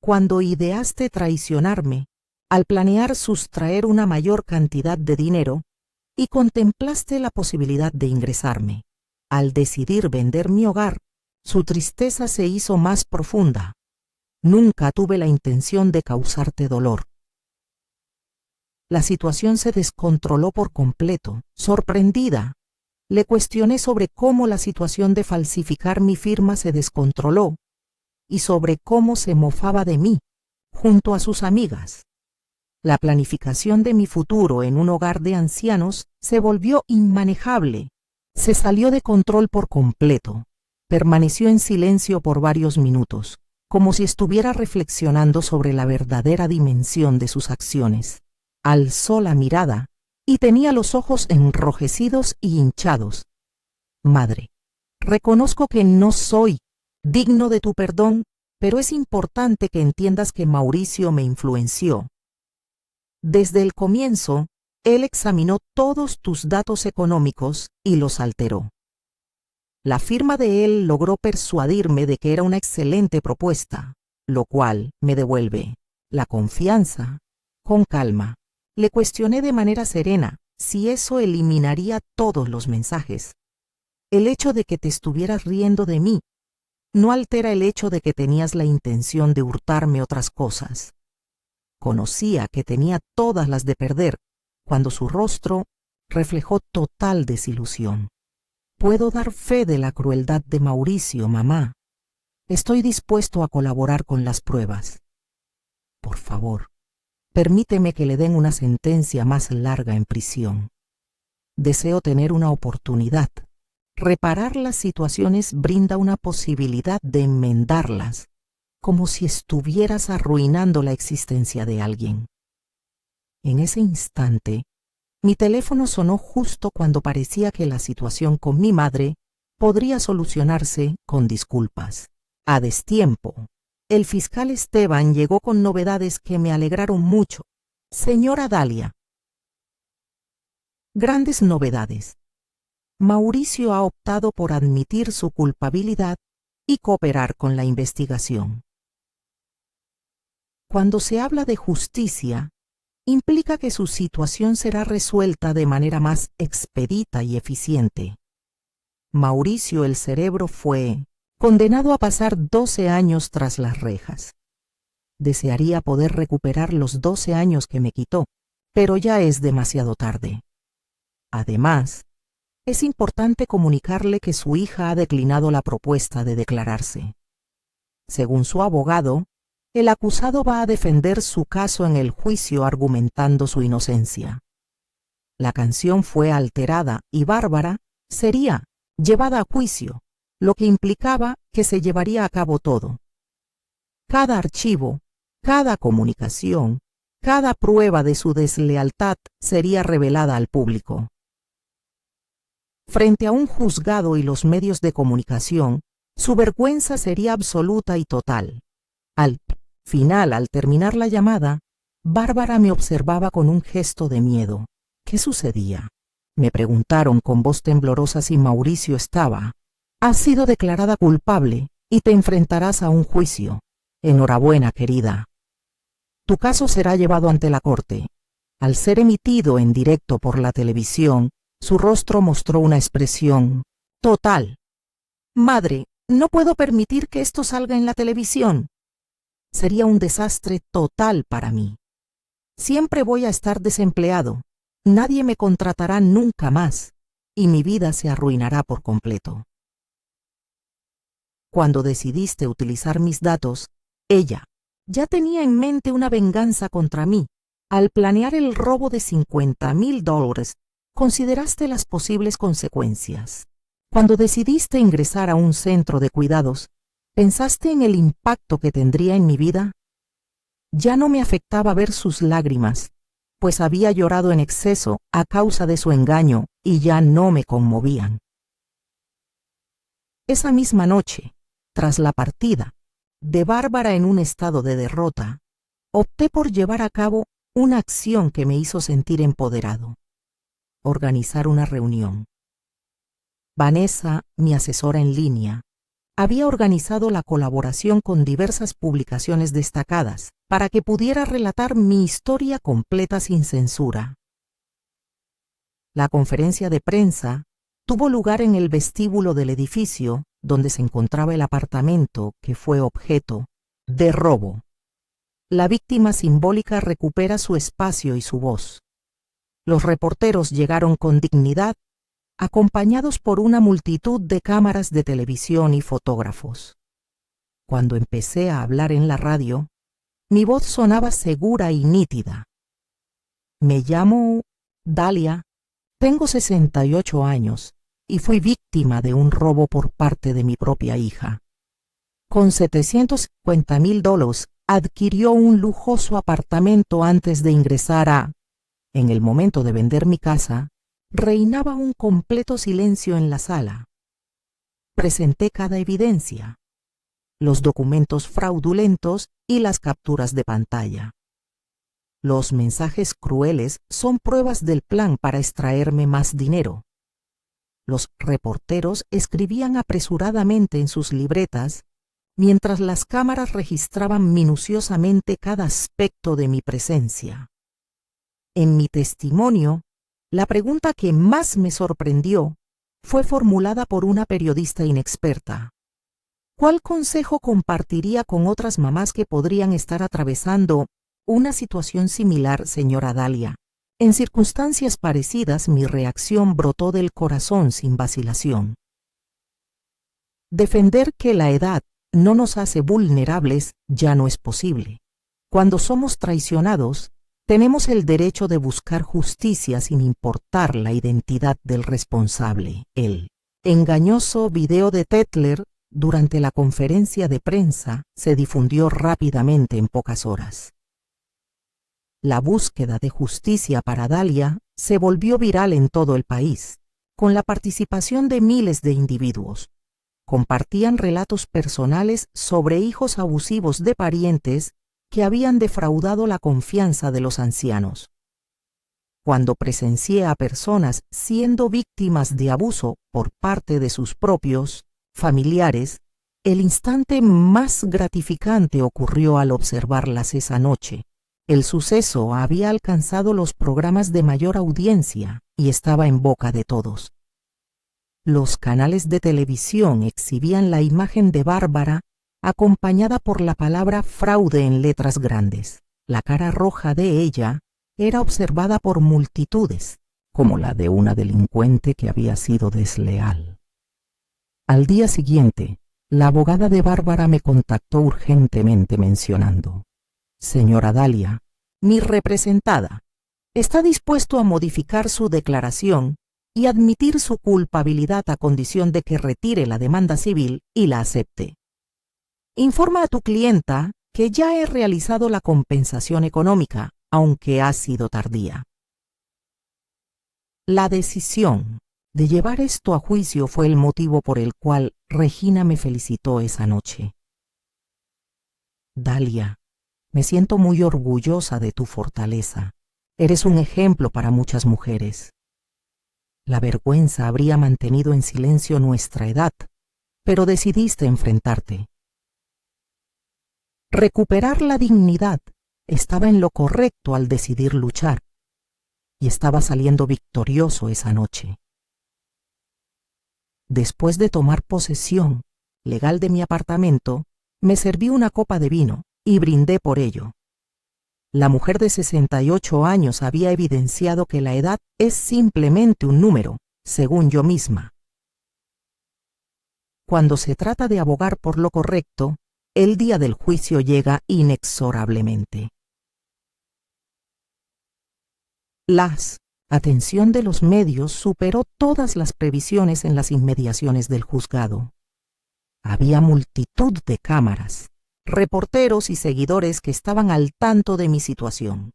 Cuando ideaste traicionarme, al planear sustraer una mayor cantidad de dinero, y contemplaste la posibilidad de ingresarme, al decidir vender mi hogar, su tristeza se hizo más profunda. Nunca tuve la intención de causarte dolor. La situación se descontroló por completo. Sorprendida, le cuestioné sobre cómo la situación de falsificar mi firma se descontroló y sobre cómo se mofaba de mí, junto a sus amigas. La planificación de mi futuro en un hogar de ancianos se volvió inmanejable. Se salió de control por completo. Permaneció en silencio por varios minutos, como si estuviera reflexionando sobre la verdadera dimensión de sus acciones. Alzó la mirada y tenía los ojos enrojecidos y hinchados. Madre, reconozco que no soy digno de tu perdón, pero es importante que entiendas que Mauricio me influenció. Desde el comienzo, él examinó todos tus datos económicos y los alteró. La firma de él logró persuadirme de que era una excelente propuesta, lo cual me devuelve la confianza. Con calma, le cuestioné de manera serena si eso eliminaría todos los mensajes. El hecho de que te estuvieras riendo de mí no altera el hecho de que tenías la intención de hurtarme otras cosas. Conocía que tenía todas las de perder, cuando su rostro reflejó total desilusión. Puedo dar fe de la crueldad de Mauricio, mamá. Estoy dispuesto a colaborar con las pruebas. Por favor, permíteme que le den una sentencia más larga en prisión. Deseo tener una oportunidad. Reparar las situaciones brinda una posibilidad de enmendarlas, como si estuvieras arruinando la existencia de alguien. En ese instante, mi teléfono sonó justo cuando parecía que la situación con mi madre podría solucionarse con disculpas. A destiempo, el fiscal Esteban llegó con novedades que me alegraron mucho. Señora Dalia. Grandes novedades. Mauricio ha optado por admitir su culpabilidad y cooperar con la investigación. Cuando se habla de justicia, implica que su situación será resuelta de manera más expedita y eficiente. Mauricio el Cerebro fue condenado a pasar 12 años tras las rejas. Desearía poder recuperar los 12 años que me quitó, pero ya es demasiado tarde. Además, es importante comunicarle que su hija ha declinado la propuesta de declararse. Según su abogado, el acusado va a defender su caso en el juicio argumentando su inocencia. La canción fue alterada y Bárbara sería llevada a juicio, lo que implicaba que se llevaría a cabo todo. Cada archivo, cada comunicación, cada prueba de su deslealtad sería revelada al público. Frente a un juzgado y los medios de comunicación, su vergüenza sería absoluta y total. Al final, al terminar la llamada, Bárbara me observaba con un gesto de miedo. ¿Qué sucedía? Me preguntaron con voz temblorosa si Mauricio estaba. Has sido declarada culpable y te enfrentarás a un juicio. Enhorabuena, querida. Tu caso será llevado ante la corte. Al ser emitido en directo por la televisión, su rostro mostró una expresión total. Madre, no puedo permitir que esto salga en la televisión. Sería un desastre total para mí. Siempre voy a estar desempleado. Nadie me contratará nunca más y mi vida se arruinará por completo. Cuando decidiste utilizar mis datos, ella ya tenía en mente una venganza contra mí. Al planear el robo de $50,000, consideraste las posibles consecuencias. Cuando decidiste ingresar a un centro de cuidados, ¿pensaste en el impacto que tendría en mi vida? Ya no me afectaba ver sus lágrimas, pues había llorado en exceso a causa de su engaño y ya no me conmovían. Esa misma noche, tras la partida de Bárbara en un estado de derrota, opté por llevar a cabo una acción que me hizo sentir empoderado. Organizar una reunión. Vanessa, mi asesora en línea, había organizado la colaboración con diversas publicaciones destacadas para que pudiera relatar mi historia completa sin censura. La conferencia de prensa tuvo lugar en el vestíbulo del edificio donde se encontraba el apartamento que fue objeto de robo. La víctima simbólica recupera su espacio y su voz. Los reporteros llegaron con dignidad, acompañados por una multitud de cámaras de televisión y fotógrafos. Cuando empecé a hablar en la radio, mi voz sonaba segura y nítida. Me llamo Dalia, tengo 68 años y fui víctima de un robo por parte de mi propia hija. Con $750,000 adquirió un lujoso apartamento antes de ingresar a... En el momento de vender mi casa, reinaba un completo silencio en la sala. Presenté cada evidencia, los documentos fraudulentos y las capturas de pantalla. Los mensajes crueles son pruebas del plan para extraerme más dinero. Los reporteros escribían apresuradamente en sus libretas, mientras las cámaras registraban minuciosamente cada aspecto de mi presencia. En mi testimonio, la pregunta que más me sorprendió fue formulada por una periodista inexperta. ¿Cuál consejo compartiría con otras mamás que podrían estar atravesando una situación similar, señora Dalia? En circunstancias parecidas, mi reacción brotó del corazón sin vacilación. Defender que la edad no nos hace vulnerables ya no es posible. Cuando somos traicionados, tenemos el derecho de buscar justicia sin importar la identidad del responsable. El engañoso video de Tetler durante la conferencia de prensa se difundió rápidamente en pocas horas. La búsqueda de justicia para Dalia se volvió viral en todo el país, con la participación de miles de individuos. Compartían relatos personales sobre hijos abusivos de parientes que habían defraudado la confianza de los ancianos. Cuando presencié a personas siendo víctimas de abuso por parte de sus propios familiares, el instante más gratificante ocurrió al observarlas esa noche. El suceso había alcanzado los programas de mayor audiencia y estaba en boca de todos. Los canales de televisión exhibían la imagen de Bárbara acompañada por la palabra fraude en letras grandes. La cara roja de ella era observada por multitudes, como la de una delincuente que había sido desleal. Al día siguiente, la abogada de Bárbara me contactó urgentemente mencionando: «Señora Dalia, mi representada está dispuesto a modificar su declaración y admitir su culpabilidad a condición de que retire la demanda civil y la acepte. Informa a tu clienta que ya he realizado la compensación económica, aunque ha sido tardía. La decisión de llevar esto a juicio fue el motivo por el cual Regina me felicitó esa noche. Dalia, me siento muy orgullosa de tu fortaleza. Eres un ejemplo para muchas mujeres. La vergüenza habría mantenido en silencio nuestra edad, pero decidiste enfrentarte. Recuperar la dignidad estaba en lo correcto al decidir luchar, y estaba saliendo victorioso esa noche. Después de tomar posesión legal de mi apartamento, me serví una copa de vino y brindé por ello. La mujer de 68 años había evidenciado que la edad es simplemente un número, según yo misma. Cuando se trata de abogar por lo correcto, el día del juicio llega inexorablemente. La atención de los medios superó todas las previsiones en las inmediaciones del juzgado. Había multitud de cámaras, reporteros y seguidores que estaban al tanto de mi situación.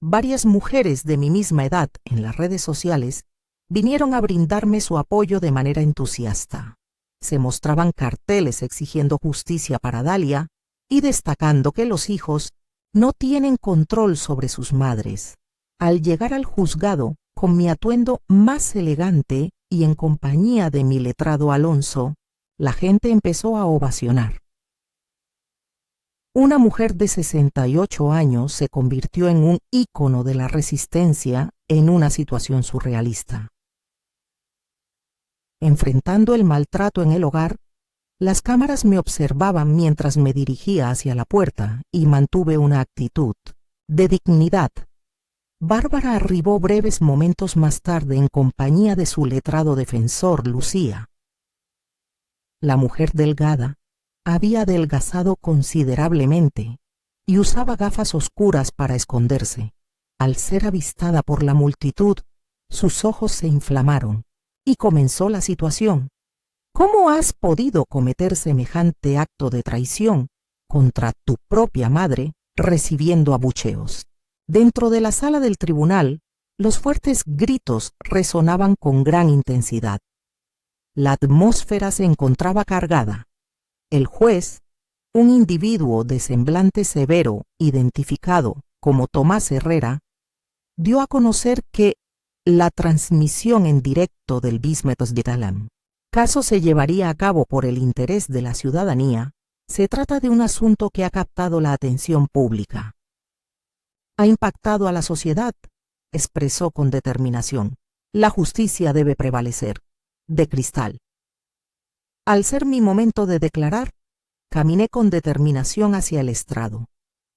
Varias mujeres de mi misma edad en las redes sociales vinieron a brindarme su apoyo de manera entusiasta. Se mostraban carteles exigiendo justicia para Dalia y destacando que los hijos no tienen control sobre sus madres. Al llegar al juzgado, con mi atuendo más elegante y en compañía de mi letrado Alonso, la gente empezó a ovacionar. Una mujer de 68 años se convirtió en un ícono de la resistencia en una situación surrealista. Enfrentando el maltrato en el hogar, las cámaras me observaban mientras me dirigía hacia la puerta y mantuve una actitud de dignidad. Bárbara arribó breves momentos más tarde en compañía de su letrado defensor, Lucía. La mujer delgada había adelgazado considerablemente y usaba gafas oscuras para esconderse. Al ser avistada por la multitud, sus ojos se inflamaron y comenzó la situación. ¿Cómo has podido cometer semejante acto de traición contra tu propia madre recibiendo abucheos? Dentro de la sala del tribunal, los fuertes gritos resonaban con gran intensidad. La atmósfera se encontraba cargada. El juez, un individuo de semblante severo identificado como Tomás Herrera, dio a conocer que la transmisión en directo del Bismetos de Talam caso se llevaría a cabo por el interés de la ciudadanía. Se trata de un asunto que ha captado la atención pública. Ha impactado a la sociedad, expresó con determinación. La justicia debe prevalecer. De cristal. Al ser mi momento de declarar, caminé con determinación hacia el estrado.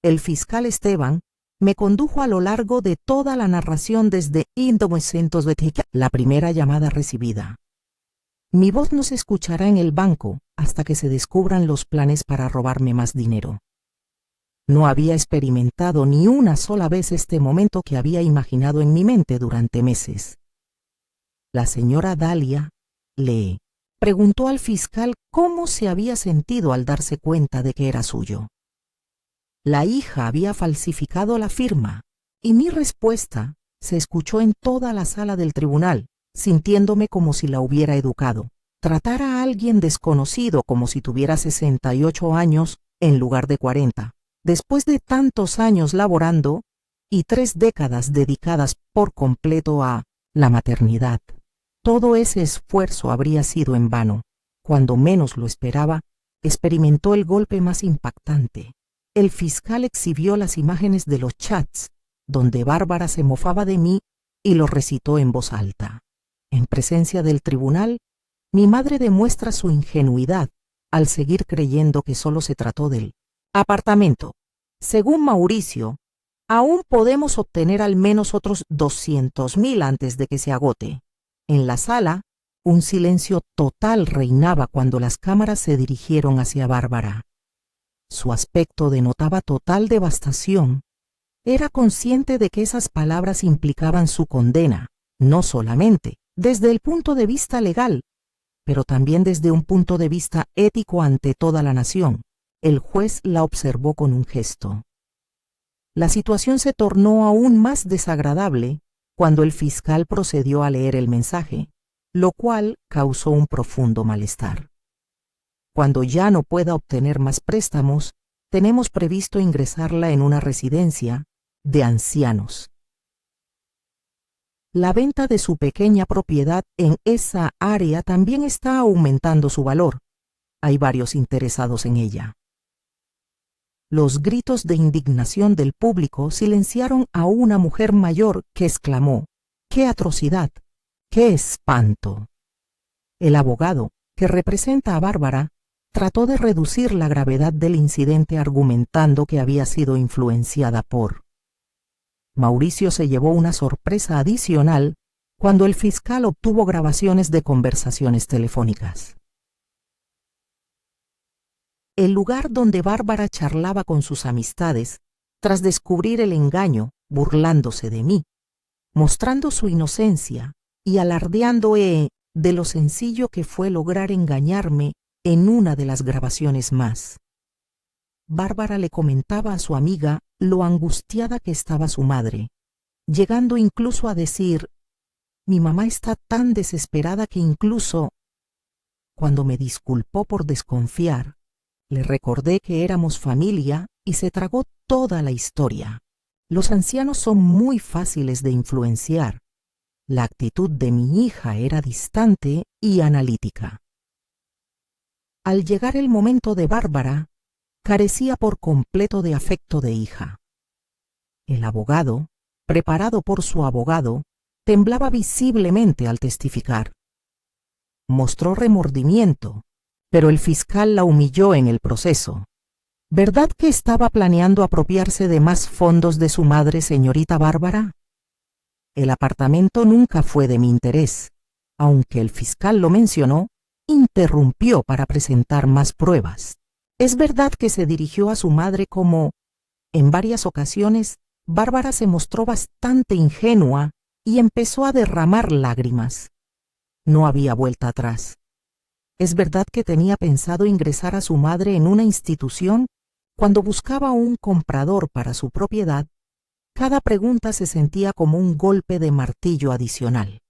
El fiscal Esteban me condujo a lo largo de toda la narración desde la primera llamada recibida. Mi voz no se escuchará en el banco hasta que se descubran los planes para robarme más dinero. No había experimentado ni una sola vez este momento que había imaginado en mi mente durante meses. La señora Dalia le preguntó al fiscal cómo se había sentido al darse cuenta de que era suyo. La hija había falsificado la firma, y mi respuesta se escuchó en toda la sala del tribunal, sintiéndome como si la hubiera educado. Tratar a alguien desconocido como si tuviera 68 años en lugar de 40. Después de tantos años laborando y 3 décadas dedicadas por completo a la maternidad, todo ese esfuerzo habría sido en vano. Cuando menos lo esperaba, experimentó el golpe más impactante. El fiscal exhibió las imágenes de los chats, donde Bárbara se mofaba de mí y lo recitó en voz alta. En presencia del tribunal, mi madre demuestra su ingenuidad al seguir creyendo que solo se trató del apartamento. Según Mauricio, aún podemos obtener al menos otros 200.000 antes de que se agote. En la sala, un silencio total reinaba cuando las cámaras se dirigieron hacia Bárbara. Su aspecto denotaba total devastación. Era consciente de que esas palabras implicaban su condena, no solamente desde el punto de vista legal, pero también desde un punto de vista ético ante toda la nación. El juez la observó con un gesto. La situación se tornó aún más desagradable cuando el fiscal procedió a leer el mensaje, lo cual causó un profundo malestar. Cuando ya no pueda obtener más préstamos, tenemos previsto ingresarla en una residencia de ancianos. La venta de su pequeña propiedad en esa área también está aumentando su valor. Hay varios interesados en ella. Los gritos de indignación del público silenciaron a una mujer mayor que exclamó: ¡qué atrocidad! ¡Qué espanto! El abogado, que representa a Bárbara, trató de reducir la gravedad del incidente argumentando que había sido influenciada por... Mauricio se llevó una sorpresa adicional cuando el fiscal obtuvo grabaciones de conversaciones telefónicas. El lugar donde Bárbara charlaba con sus amistades, tras descubrir el engaño, burlándose de mí, mostrando su inocencia y alardeando de lo sencillo que fue lograr engañarme en una de las grabaciones más. Bárbara le comentaba a su amiga lo angustiada que estaba su madre, llegando incluso a decir: mi mamá está tan desesperada que incluso... Cuando me disculpó por desconfiar, le recordé que éramos familia y se tragó toda la historia. Los ancianos son muy fáciles de influenciar. La actitud de mi hija era distante y analítica. Al llegar el momento de Bárbara, carecía por completo de afecto de hija. El abogado, preparado por su abogado, temblaba visiblemente al testificar. Mostró remordimiento, pero el fiscal la humilló en el proceso. ¿Verdad que estaba planeando apropiarse de más fondos de su madre, señorita Bárbara? El apartamento nunca fue de mi interés. Aunque el fiscal lo mencionó, interrumpió para presentar más pruebas. Es verdad que se dirigió a su madre como... En varias ocasiones, Bárbara se mostró bastante ingenua y empezó a derramar lágrimas. No había vuelta atrás. Es verdad que tenía pensado ingresar a su madre en una institución. Cuando buscaba un comprador para su propiedad, cada pregunta se sentía como un golpe de martillo adicional.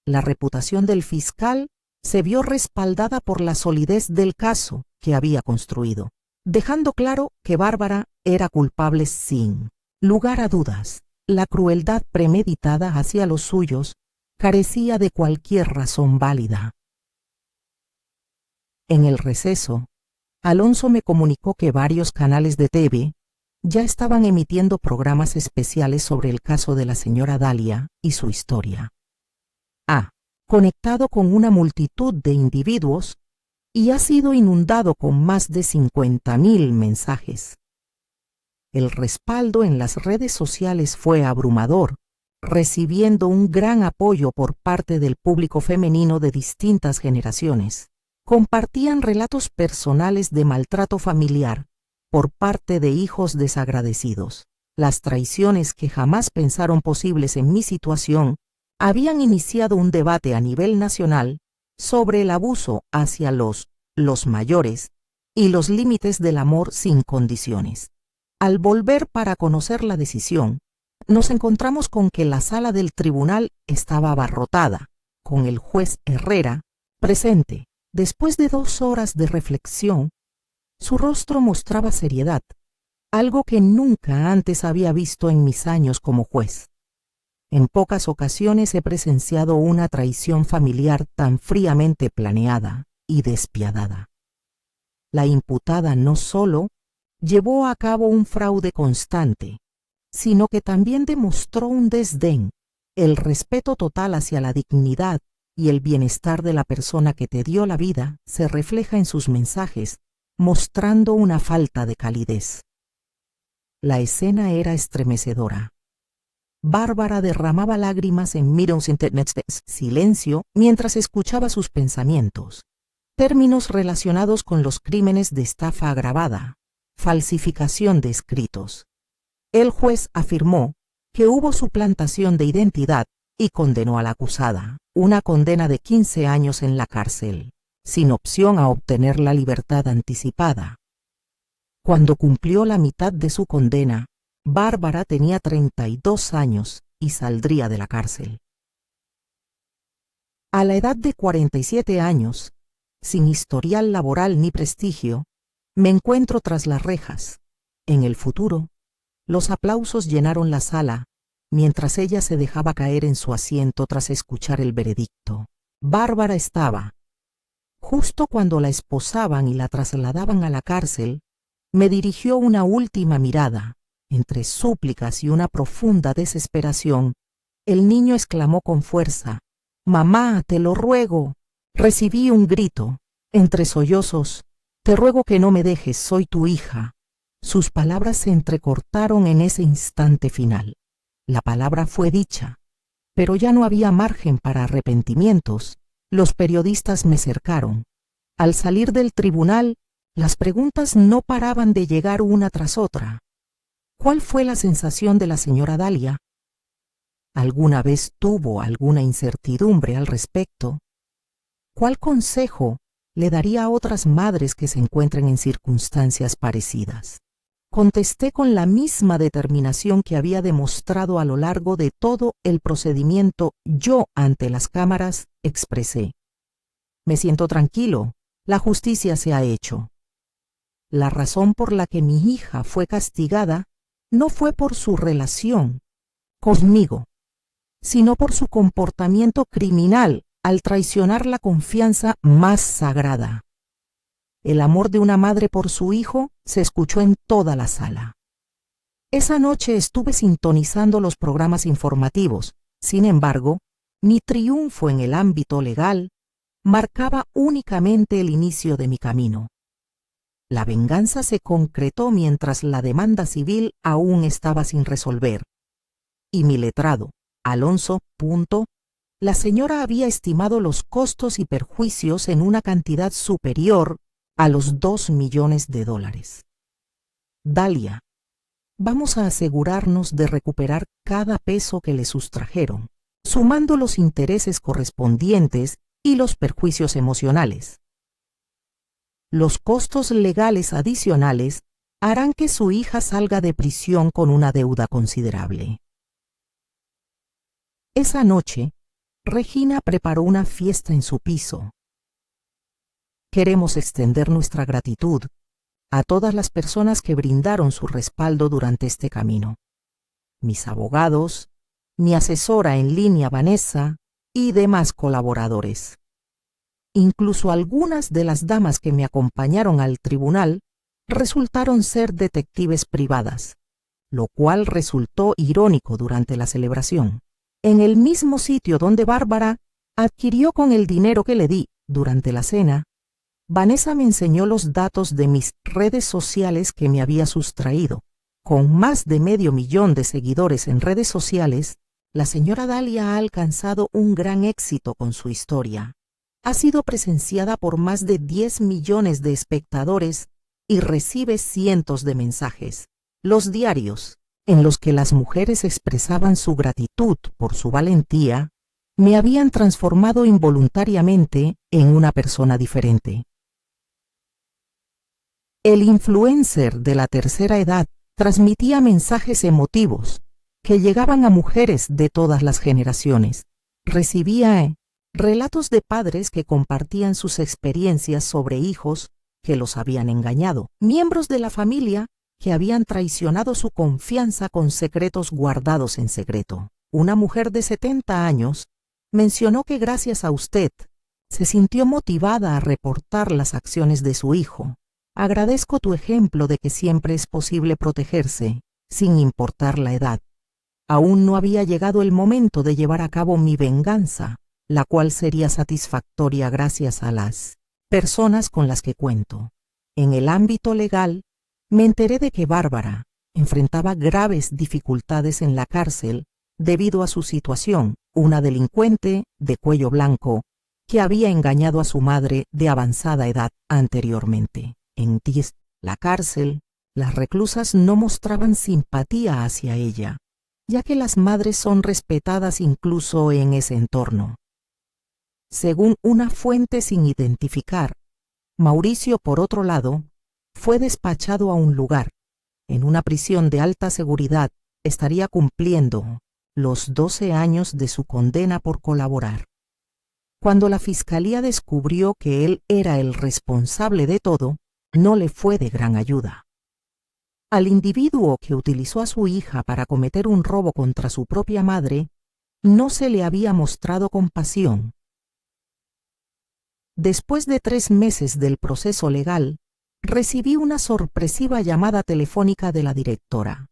La reputación del fiscal se vio respaldada por la solidez del caso que había construido, dejando claro que Bárbara era culpable sin lugar a dudas. La crueldad premeditada hacia los suyos carecía de cualquier razón válida. En el receso, Alonso me comunicó que varios canales de TV ya estaban emitiendo programas especiales sobre el caso de la señora Dalia y su historia. Conectado con una multitud de individuos y ha sido inundado con más de 50.000 mensajes. El respaldo en las redes sociales fue abrumador, recibiendo un gran apoyo por parte del público femenino de distintas generaciones. Compartían relatos personales de maltrato familiar por parte de hijos desagradecidos. Las traiciones que jamás pensaron posibles en mi situación habían iniciado un debate a nivel nacional sobre el abuso hacia los mayores y los límites del amor sin condiciones. Al volver para conocer la decisión, nos encontramos con que la sala del tribunal estaba abarrotada, con el juez Herrera presente. Después de 2 horas de reflexión, su rostro mostraba seriedad, algo que nunca antes había visto en mis años como juez. En pocas ocasiones he presenciado una traición familiar tan fríamente planeada y despiadada. La imputada no solo llevó a cabo un fraude constante, sino que también demostró un desdén, el respeto total hacia la dignidad y el bienestar de la persona que te dio la vida se refleja en sus mensajes, mostrando una falta de calidez. La escena era estremecedora. Bárbara derramaba lágrimas en medios internet de silencio mientras escuchaba sus pensamientos. Términos relacionados con los crímenes de estafa agravada, falsificación de escritos. El juez afirmó que hubo suplantación de identidad y condenó a la acusada, una condena de 15 años en la cárcel, sin opción a obtener la libertad anticipada. Cuando cumplió la mitad de su condena, Bárbara tenía 32 años y saldría de la cárcel. A la edad de 47 años, sin historial laboral ni prestigio, me encuentro tras las rejas. En el futuro, los aplausos llenaron la sala, mientras ella se dejaba caer en su asiento tras escuchar el veredicto. Bárbara estaba. Justo cuando la esposaban y la trasladaban a la cárcel, me dirigió una última mirada. Entre súplicas y una profunda desesperación, el niño exclamó con fuerza: «Mamá, te lo ruego». Recibí un grito, entre sollozos: «Te ruego que no me dejes, soy tu hija». Sus palabras se entrecortaron en ese instante final. La palabra fue dicha, pero ya no había margen para arrepentimientos. Los periodistas me cercaron. Al salir del tribunal, las preguntas no paraban de llegar una tras otra. ¿Cuál fue la sensación de la señora Dalia? ¿Alguna vez tuvo alguna incertidumbre al respecto? ¿Cuál consejo le daría a otras madres que se encuentren en circunstancias parecidas? Contesté con la misma determinación que había demostrado a lo largo de todo el procedimiento. Yo, ante las cámaras, expresé: «Me siento tranquilo, la justicia se ha hecho». La razón por la que mi hija fue castigada no fue por su relación conmigo, sino por su comportamiento criminal al traicionar la confianza más sagrada. El amor de una madre por su hijo se escuchó en toda la sala. Esa noche estuve sintonizando los programas informativos. Sin embargo, mi triunfo en el ámbito legal marcaba únicamente el inicio de mi camino. La venganza se concretó mientras la demanda civil aún estaba sin resolver. Y mi letrado, Alonso, la señora había estimado los costos y perjuicios en una cantidad superior a los $2 millones. Dalia, vamos a asegurarnos de recuperar cada peso que le sustrajeron, sumando los intereses correspondientes y los perjuicios emocionales. Los costos legales adicionales harán que su hija salga de prisión con una deuda considerable. Esa noche, Regina preparó una fiesta en su piso. Queremos extender nuestra gratitud a todas las personas que brindaron su respaldo durante este camino. Mis abogados, mi asesora en línea Vanessa y demás colaboradores. Incluso algunas de las damas que me acompañaron al tribunal resultaron ser detectives privadas, lo cual resultó irónico durante la celebración. En el mismo sitio donde Bárbara adquirió con el dinero que le di durante la cena, Vanessa me enseñó los datos de mis redes sociales que me había sustraído. Con más de 500,000 de seguidores en redes sociales, la señora Dalia ha alcanzado un gran éxito con su historia. Ha sido presenciada por más de 10 millones de espectadores y recibe cientos de mensajes. Los diarios, en los que las mujeres expresaban su gratitud por su valentía, me habían transformado involuntariamente en una persona diferente. El influencer de la tercera edad transmitía mensajes emotivos que llegaban a mujeres de todas las generaciones. Recibía relatos de padres que compartían sus experiencias sobre hijos que los habían engañado, miembros de la familia que habían traicionado su confianza con secretos guardados en secreto. Una mujer de 70 años mencionó que gracias a usted se sintió motivada a reportar las acciones de su hijo. Agradezco tu ejemplo de que siempre es posible protegerse, sin importar la edad. Aún no había llegado el momento de llevar a cabo mi venganza, la cual sería satisfactoria gracias a las personas con las que cuento. En el ámbito legal, me enteré de que Bárbara enfrentaba graves dificultades en la cárcel debido a su situación, una delincuente de cuello blanco que había engañado a su madre de avanzada edad anteriormente. En la cárcel, las reclusas no mostraban simpatía hacia ella. ya que las madres son respetadas incluso en ese entorno. Según una fuente sin identificar, Mauricio, por otro lado, fue despachado a un lugar. En una prisión de alta seguridad estaría cumpliendo los 12 años de su condena por colaborar. Cuando la fiscalía descubrió que él era el responsable de todo, no le fue de gran ayuda. Al individuo que utilizó a su hija para cometer un robo contra su propia madre, no se le había mostrado compasión. Después de 3 meses del proceso legal, recibí una sorpresiva llamada telefónica de la directora.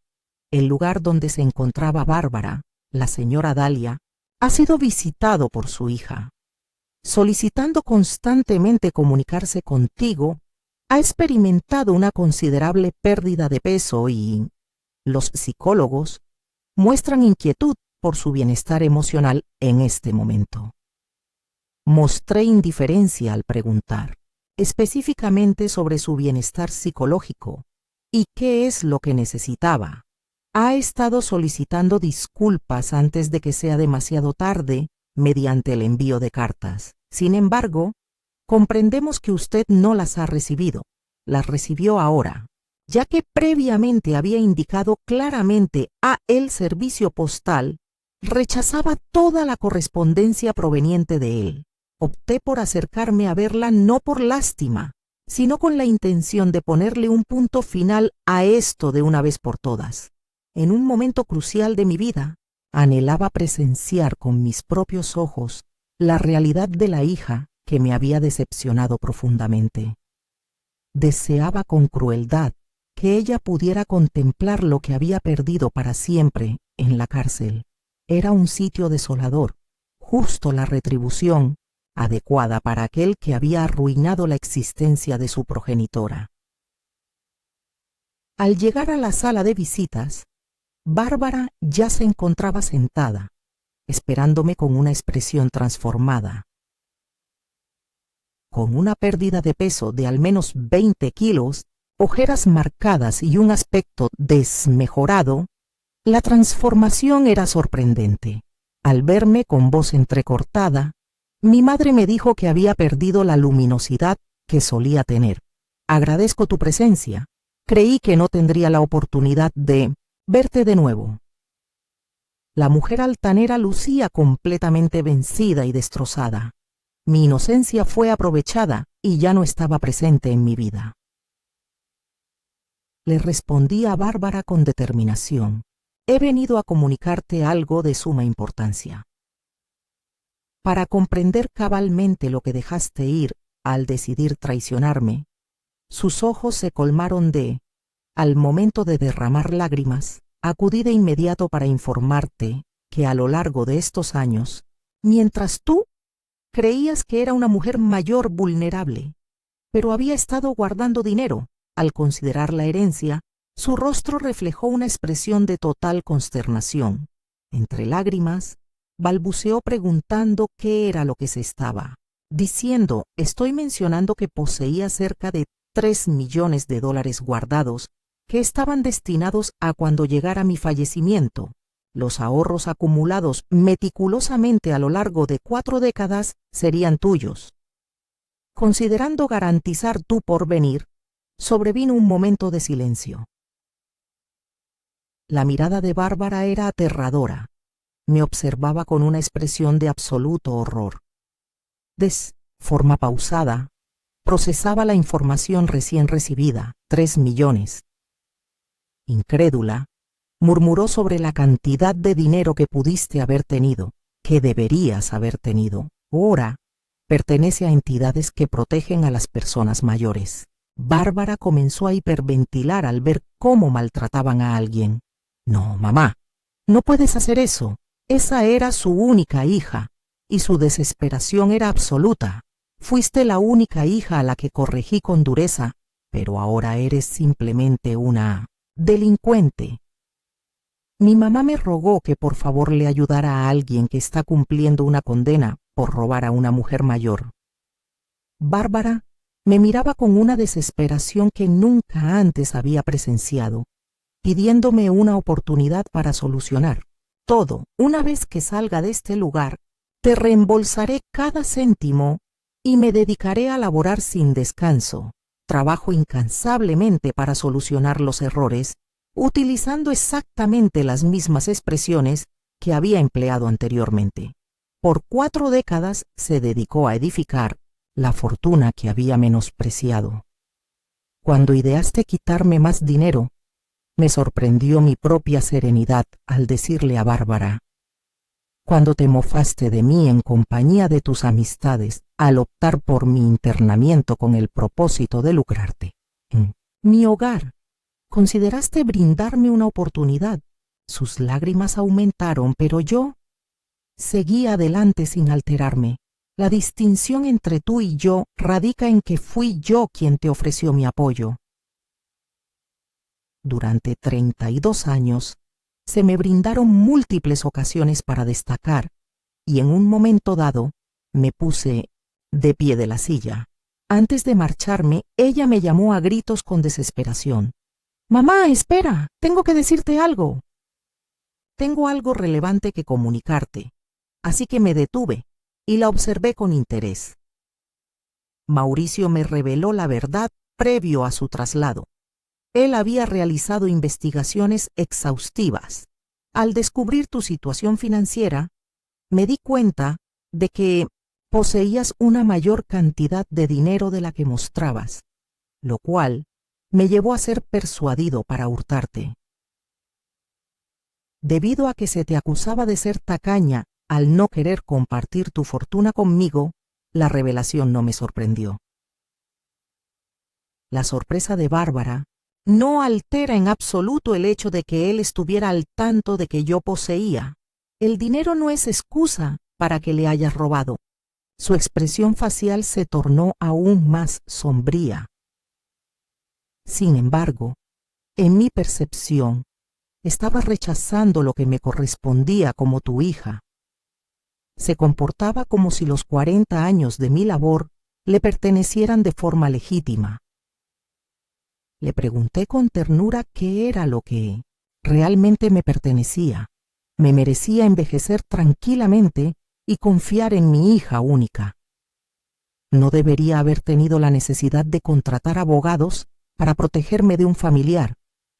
El lugar donde se encontraba Bárbara, la señora Dalia, ha sido visitado por su hija. Solicitando constantemente comunicarse contigo, ha experimentado una considerable pérdida de peso y los psicólogos muestran inquietud por su bienestar emocional en este momento. Mostré indiferencia al preguntar específicamente sobre su bienestar psicológico y qué es lo que necesitaba. Ha estado solicitando disculpas antes de que sea demasiado tarde mediante el envío de cartas. Sin embargo, comprendemos que usted no las ha recibido. Las recibió ahora, ya que previamente había indicado claramente a el servicio postal rechazaba toda la correspondencia proveniente de él. Opté por acercarme a verla no por lástima, sino con la intención de ponerle un punto final a esto de una vez por todas. En un momento crucial de mi vida, anhelaba presenciar con mis propios ojos la realidad de la hija que me había decepcionado profundamente. Deseaba con crueldad que ella pudiera contemplar lo que había perdido para siempre en la cárcel. Era un sitio desolador, justo la retribución adecuada para aquel que había arruinado la existencia de su progenitora. Al llegar a la sala de visitas, Bárbara ya se encontraba sentada, esperándome con una expresión transformada. Con una pérdida de peso de al menos 20 kilos, ojeras marcadas y un aspecto desmejorado, la transformación era sorprendente. Al verme con voz entrecortada, mi madre me dijo que había perdido la luminosidad que solía tener. Agradezco tu presencia. Creí que no tendría la oportunidad de verte de nuevo. La mujer altanera lucía completamente vencida y destrozada. Mi inocencia fue aprovechada y ya no estaba presente en mi vida. Le respondí a Bárbara con determinación. He venido a comunicarte algo de suma importancia. Para comprender cabalmente lo que dejaste ir al decidir traicionarme, sus ojos se colmaron al momento de derramar lágrimas, acudí de inmediato para informarte que a lo largo de estos años, mientras tú creías que era una mujer mayor vulnerable, pero había estado guardando dinero, al considerar la herencia, su rostro reflejó una expresión de total consternación. Entre lágrimas, balbuceó preguntando qué era lo que se estaba diciendo. Estoy mencionando que poseía cerca de $3 millones guardados que estaban destinados a cuando llegara mi fallecimiento. Los ahorros acumulados meticulosamente a lo largo de 4 décadas serían tuyos. Considerando garantizar tu porvenir, sobrevino un momento de silencio. La mirada de Bárbara era aterradora. Me observaba con una expresión de absoluto horror. De forma pausada, procesaba la información recién recibida, 3 millones. Incrédula, murmuró sobre la cantidad de dinero que pudiste haber tenido, que deberías haber tenido. Ahora, pertenece a entidades que protegen a las personas mayores. Bárbara comenzó a hiperventilar al ver cómo maltrataban a alguien. No, mamá, no puedes hacer eso. Esa era su única hija, y su desesperación era absoluta. Fuiste la única hija a la que corregí con dureza, pero ahora eres simplemente una delincuente. Mi mamá me rogó que por favor le ayudara a alguien que está cumpliendo una condena por robar a una mujer mayor. Bárbara me miraba con una desesperación que nunca antes había presenciado. pidiéndome una oportunidad para solucionar todo. Una vez que salga de este lugar, te reembolsaré cada céntimo y me dedicaré a laborar sin descanso. Trabajo incansablemente para solucionar los errores, utilizando exactamente las mismas expresiones que había empleado anteriormente. Por 4 décadas se dedicó a edificar la fortuna que había menospreciado. Cuando ideaste quitarme más dinero, me sorprendió mi propia serenidad al decirle a Bárbara: cuando te mofaste de mí en compañía de tus amistades al optar por mi internamiento con el propósito de lucrarte en mi hogar, consideraste brindarme una oportunidad. Sus lágrimas aumentaron, pero yo seguí adelante sin alterarme. La distinción entre tú y yo radica en que fui yo quien te ofreció mi apoyo. Durante 32 años, se me brindaron múltiples ocasiones para destacar, y en un momento dado, me puse de pie de la silla. Antes de marcharme, ella me llamó a gritos con desesperación. «Mamá, espera, tengo que decirte algo». Tengo algo relevante que comunicarte, así que me detuve y la observé con interés. Mauricio me reveló la verdad previo a su traslado. Él había realizado investigaciones exhaustivas. Al descubrir tu situación financiera, me di cuenta de que poseías una mayor cantidad de dinero de la que mostrabas, lo cual me llevó a ser persuadido para hurtarte. Debido a que se te acusaba de ser tacaña al no querer compartir tu fortuna conmigo, la revelación no me sorprendió. La sorpresa de Bárbara no altera en absoluto el hecho de que él estuviera al tanto de que yo poseía. El dinero no es excusa para que le hayas robado. Su expresión facial se tornó aún más sombría. Sin embargo, en mi percepción, estaba rechazando lo que me correspondía como tu hija. Se comportaba como si los 40 años de mi labor le pertenecieran de forma legítima. Le pregunté con ternura qué era lo que realmente me pertenecía. Me merecía envejecer tranquilamente y confiar en mi hija única. No debería haber tenido la necesidad de contratar abogados para protegerme de un familiar.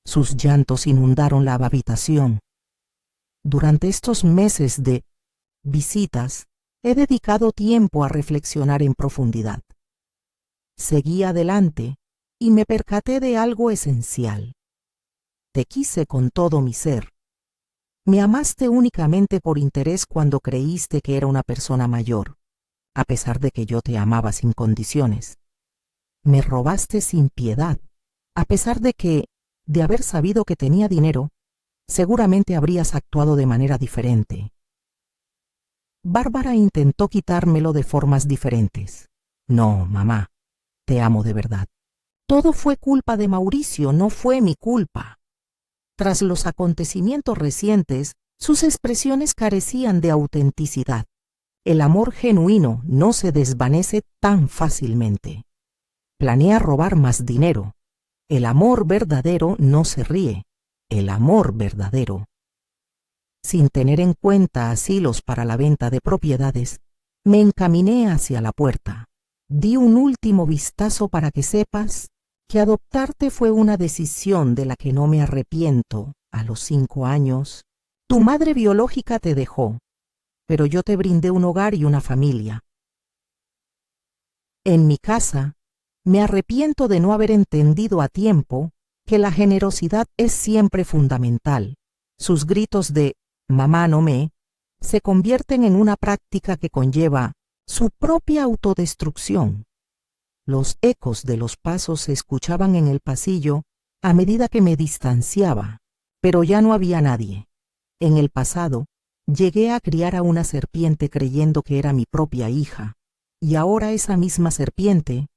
Sus llantos inundaron la habitación. Durante estos meses de visitas, he dedicado tiempo a reflexionar en profundidad. Seguí adelante y me percaté de algo esencial. Te quise con todo mi ser. Me amaste únicamente por interés cuando creíste que era una persona mayor, a pesar de que yo te amaba sin condiciones. Me robaste sin piedad, a pesar de que, de haber sabido que tenía dinero, seguramente habrías actuado de manera diferente. Bárbara intentó quitármelo de formas diferentes. No, mamá, te amo de verdad. Todo fue culpa de Mauricio, no fue mi culpa. Tras los acontecimientos recientes, sus expresiones carecían de autenticidad. El amor genuino no se desvanece tan fácilmente. Planea robar más dinero. El amor verdadero no se ríe. El amor verdadero. Sin tener en cuenta asilos para la venta de propiedades, me encaminé hacia la puerta. Di un último vistazo para que sepas que adoptarte fue una decisión de la que no me arrepiento. A los 5 años, tu madre biológica te dejó, pero yo te brindé un hogar y una familia. En mi casa, me arrepiento de no haber entendido a tiempo que la generosidad es siempre fundamental. Sus gritos de «mamá no me» se convierten en una práctica que conlleva su propia autodestrucción. Los ecos de los pasos se escuchaban en el pasillo a medida que me distanciaba, pero ya no había nadie. En el pasado, llegué a criar a una serpiente creyendo que era mi propia hija, y ahora esa misma serpiente,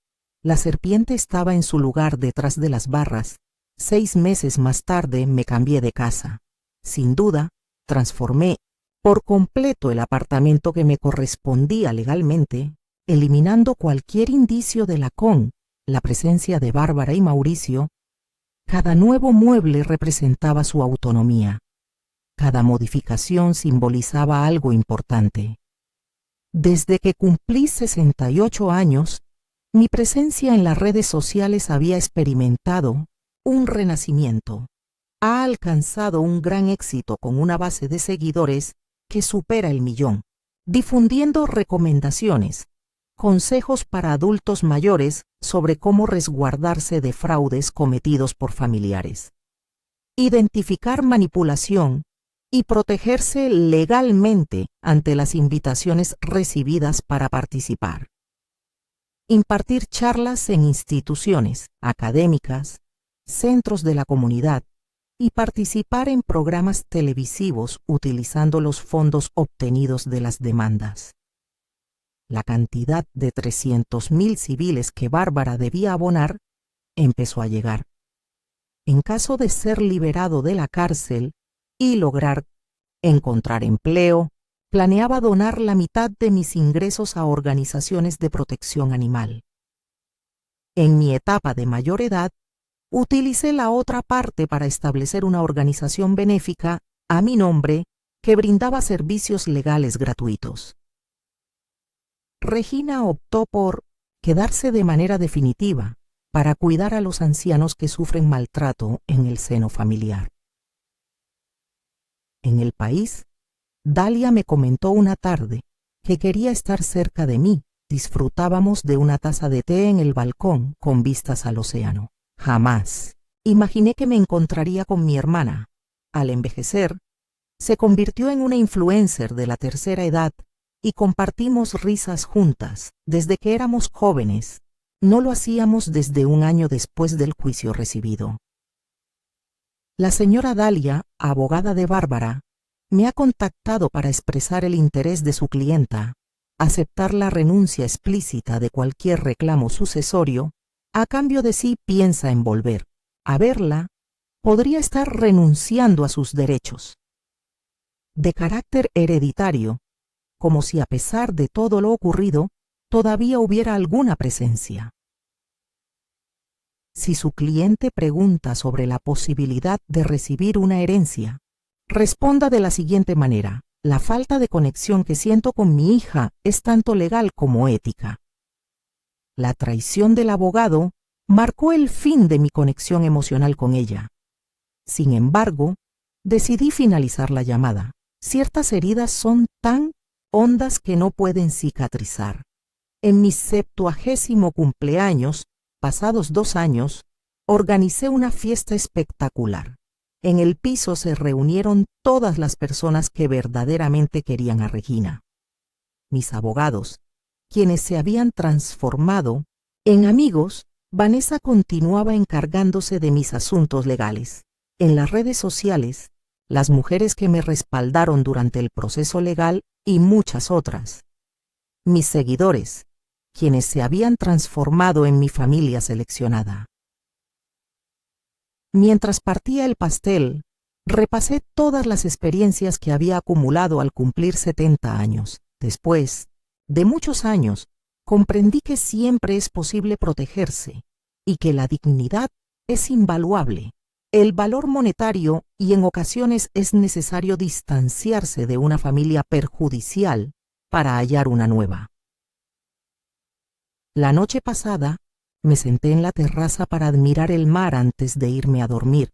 la serpiente estaba en su lugar detrás de las barras. 6 meses más tarde me cambié de casa. Sin duda, transformé por completo el apartamento que me correspondía legalmente, eliminando cualquier indicio de la presencia de Bárbara y Mauricio, Cada nuevo mueble representaba su autonomía. Cada modificación simbolizaba algo importante. Desde que cumplí 68 años, mi presencia en las redes sociales había experimentado un renacimiento. Ha alcanzado un gran éxito con una base de seguidores que supera el 1.000.000, difundiendo recomendaciones, consejos para adultos mayores sobre cómo resguardarse de fraudes cometidos por familiares, identificar manipulación y protegerse legalmente ante las invitaciones recibidas para participar. Impartir charlas en instituciones académicas, centros de la comunidad y participar en programas televisivos utilizando los fondos obtenidos de las demandas. La cantidad de 300.000 civiles que Bárbara debía abonar empezó a llegar. En caso de ser liberado de la cárcel y lograr encontrar empleo, planeaba donar la mitad de mis ingresos a organizaciones de protección animal. En mi etapa de mayor edad, utilicé la otra parte para establecer una organización benéfica a mi nombre que brindaba servicios legales gratuitos. Regina optó por quedarse de manera definitiva para cuidar a los ancianos que sufren maltrato en el seno familiar. En el país, Dalia me comentó una tarde que quería estar cerca de mí. Disfrutábamos de una taza de té en el balcón con vistas al océano. Jamás imaginé que me encontraría con mi hermana. Al envejecer, se convirtió en una influencer de la tercera edad y compartimos risas juntas desde que éramos jóvenes. No lo hacíamos desde un año después del juicio recibido. La señora Dalia, abogada de Bárbara, me ha contactado para expresar el interés de su clienta, aceptar la renuncia explícita de cualquier reclamo sucesorio. A cambio de sí piensa en volver a verla, podría estar renunciando a sus derechos. De carácter hereditario, como si a pesar de todo lo ocurrido, todavía hubiera alguna presencia. Si su cliente pregunta sobre la posibilidad de recibir una herencia, responda de la siguiente manera: la falta de conexión que siento con mi hija es tanto legal como ética. La traición del abogado marcó el fin de mi conexión emocional con ella. Sin embargo, decidí finalizar la llamada. Ciertas heridas son tan hondas que no pueden cicatrizar. En mi 70º cumpleaños, pasados 2 años, organicé una fiesta espectacular. En el piso se reunieron todas las personas que verdaderamente querían a Regina. Mis abogados, quienes se habían transformado en amigos. Vanessa continuaba encargándose de mis asuntos legales. En las redes sociales, las mujeres que me respaldaron durante el proceso legal y muchas otras. Mis seguidores, quienes se habían transformado en mi familia seleccionada. Mientras partía el pastel, repasé todas las experiencias que había acumulado al cumplir 70 años. Después de muchos años, comprendí que siempre es posible protegerse y que la dignidad es invaluable. El valor monetario, y en ocasiones es necesario distanciarse de una familia perjudicial para hallar una nueva. La noche pasada, me senté en la terraza para admirar el mar antes de irme a dormir.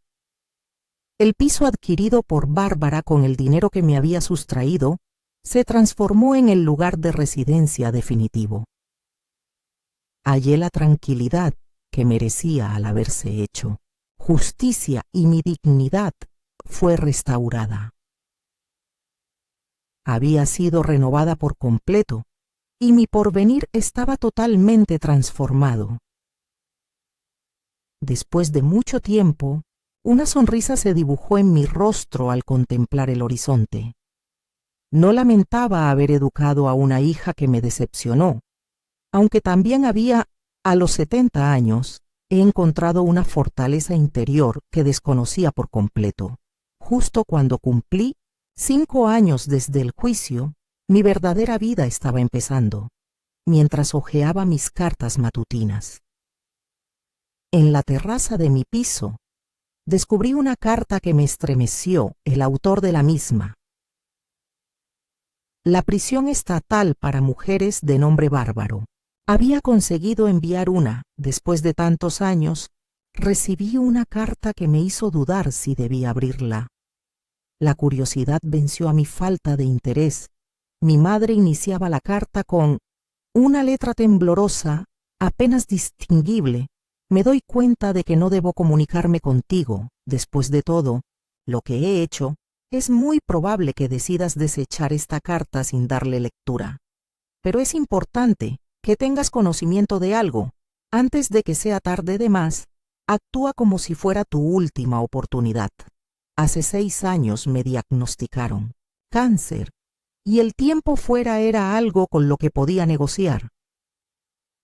El piso adquirido por Bárbara con el dinero que me había sustraído se transformó en el lugar de residencia definitivo. Hallé la tranquilidad que merecía al haberse hecho. Justicia y mi dignidad fue restaurada. Había sido renovada por completo y mi porvenir estaba totalmente transformado. Después de mucho tiempo, una sonrisa se dibujó en mi rostro al contemplar el horizonte. No lamentaba haber educado a una hija que me decepcionó, aunque también había, a los 70 años, he encontrado una fortaleza interior que desconocía por completo. Justo cuando cumplí 5 años desde el juicio, mi verdadera vida estaba empezando, mientras hojeaba mis cartas matutinas. En la terraza de mi piso, descubrí una carta que me estremeció, el autor de la misma. La prisión estatal para mujeres de nombre Bárbaro. Había conseguido enviar una, después de tantos años, recibí una carta que me hizo dudar si debía abrirla. La curiosidad venció a mi falta de interés. Mi madre iniciaba la carta con una letra temblorosa, apenas distinguible. Me doy cuenta de que no debo comunicarme contigo. Después de todo, lo que he hecho, es muy probable que decidas desechar esta carta sin darle lectura. Pero es importante que tengas conocimiento de algo. Antes de que sea tarde de más, actúa como si fuera tu última oportunidad. Hace 6 años me diagnosticaron cáncer, y el tiempo fuera era algo con lo que podía negociar.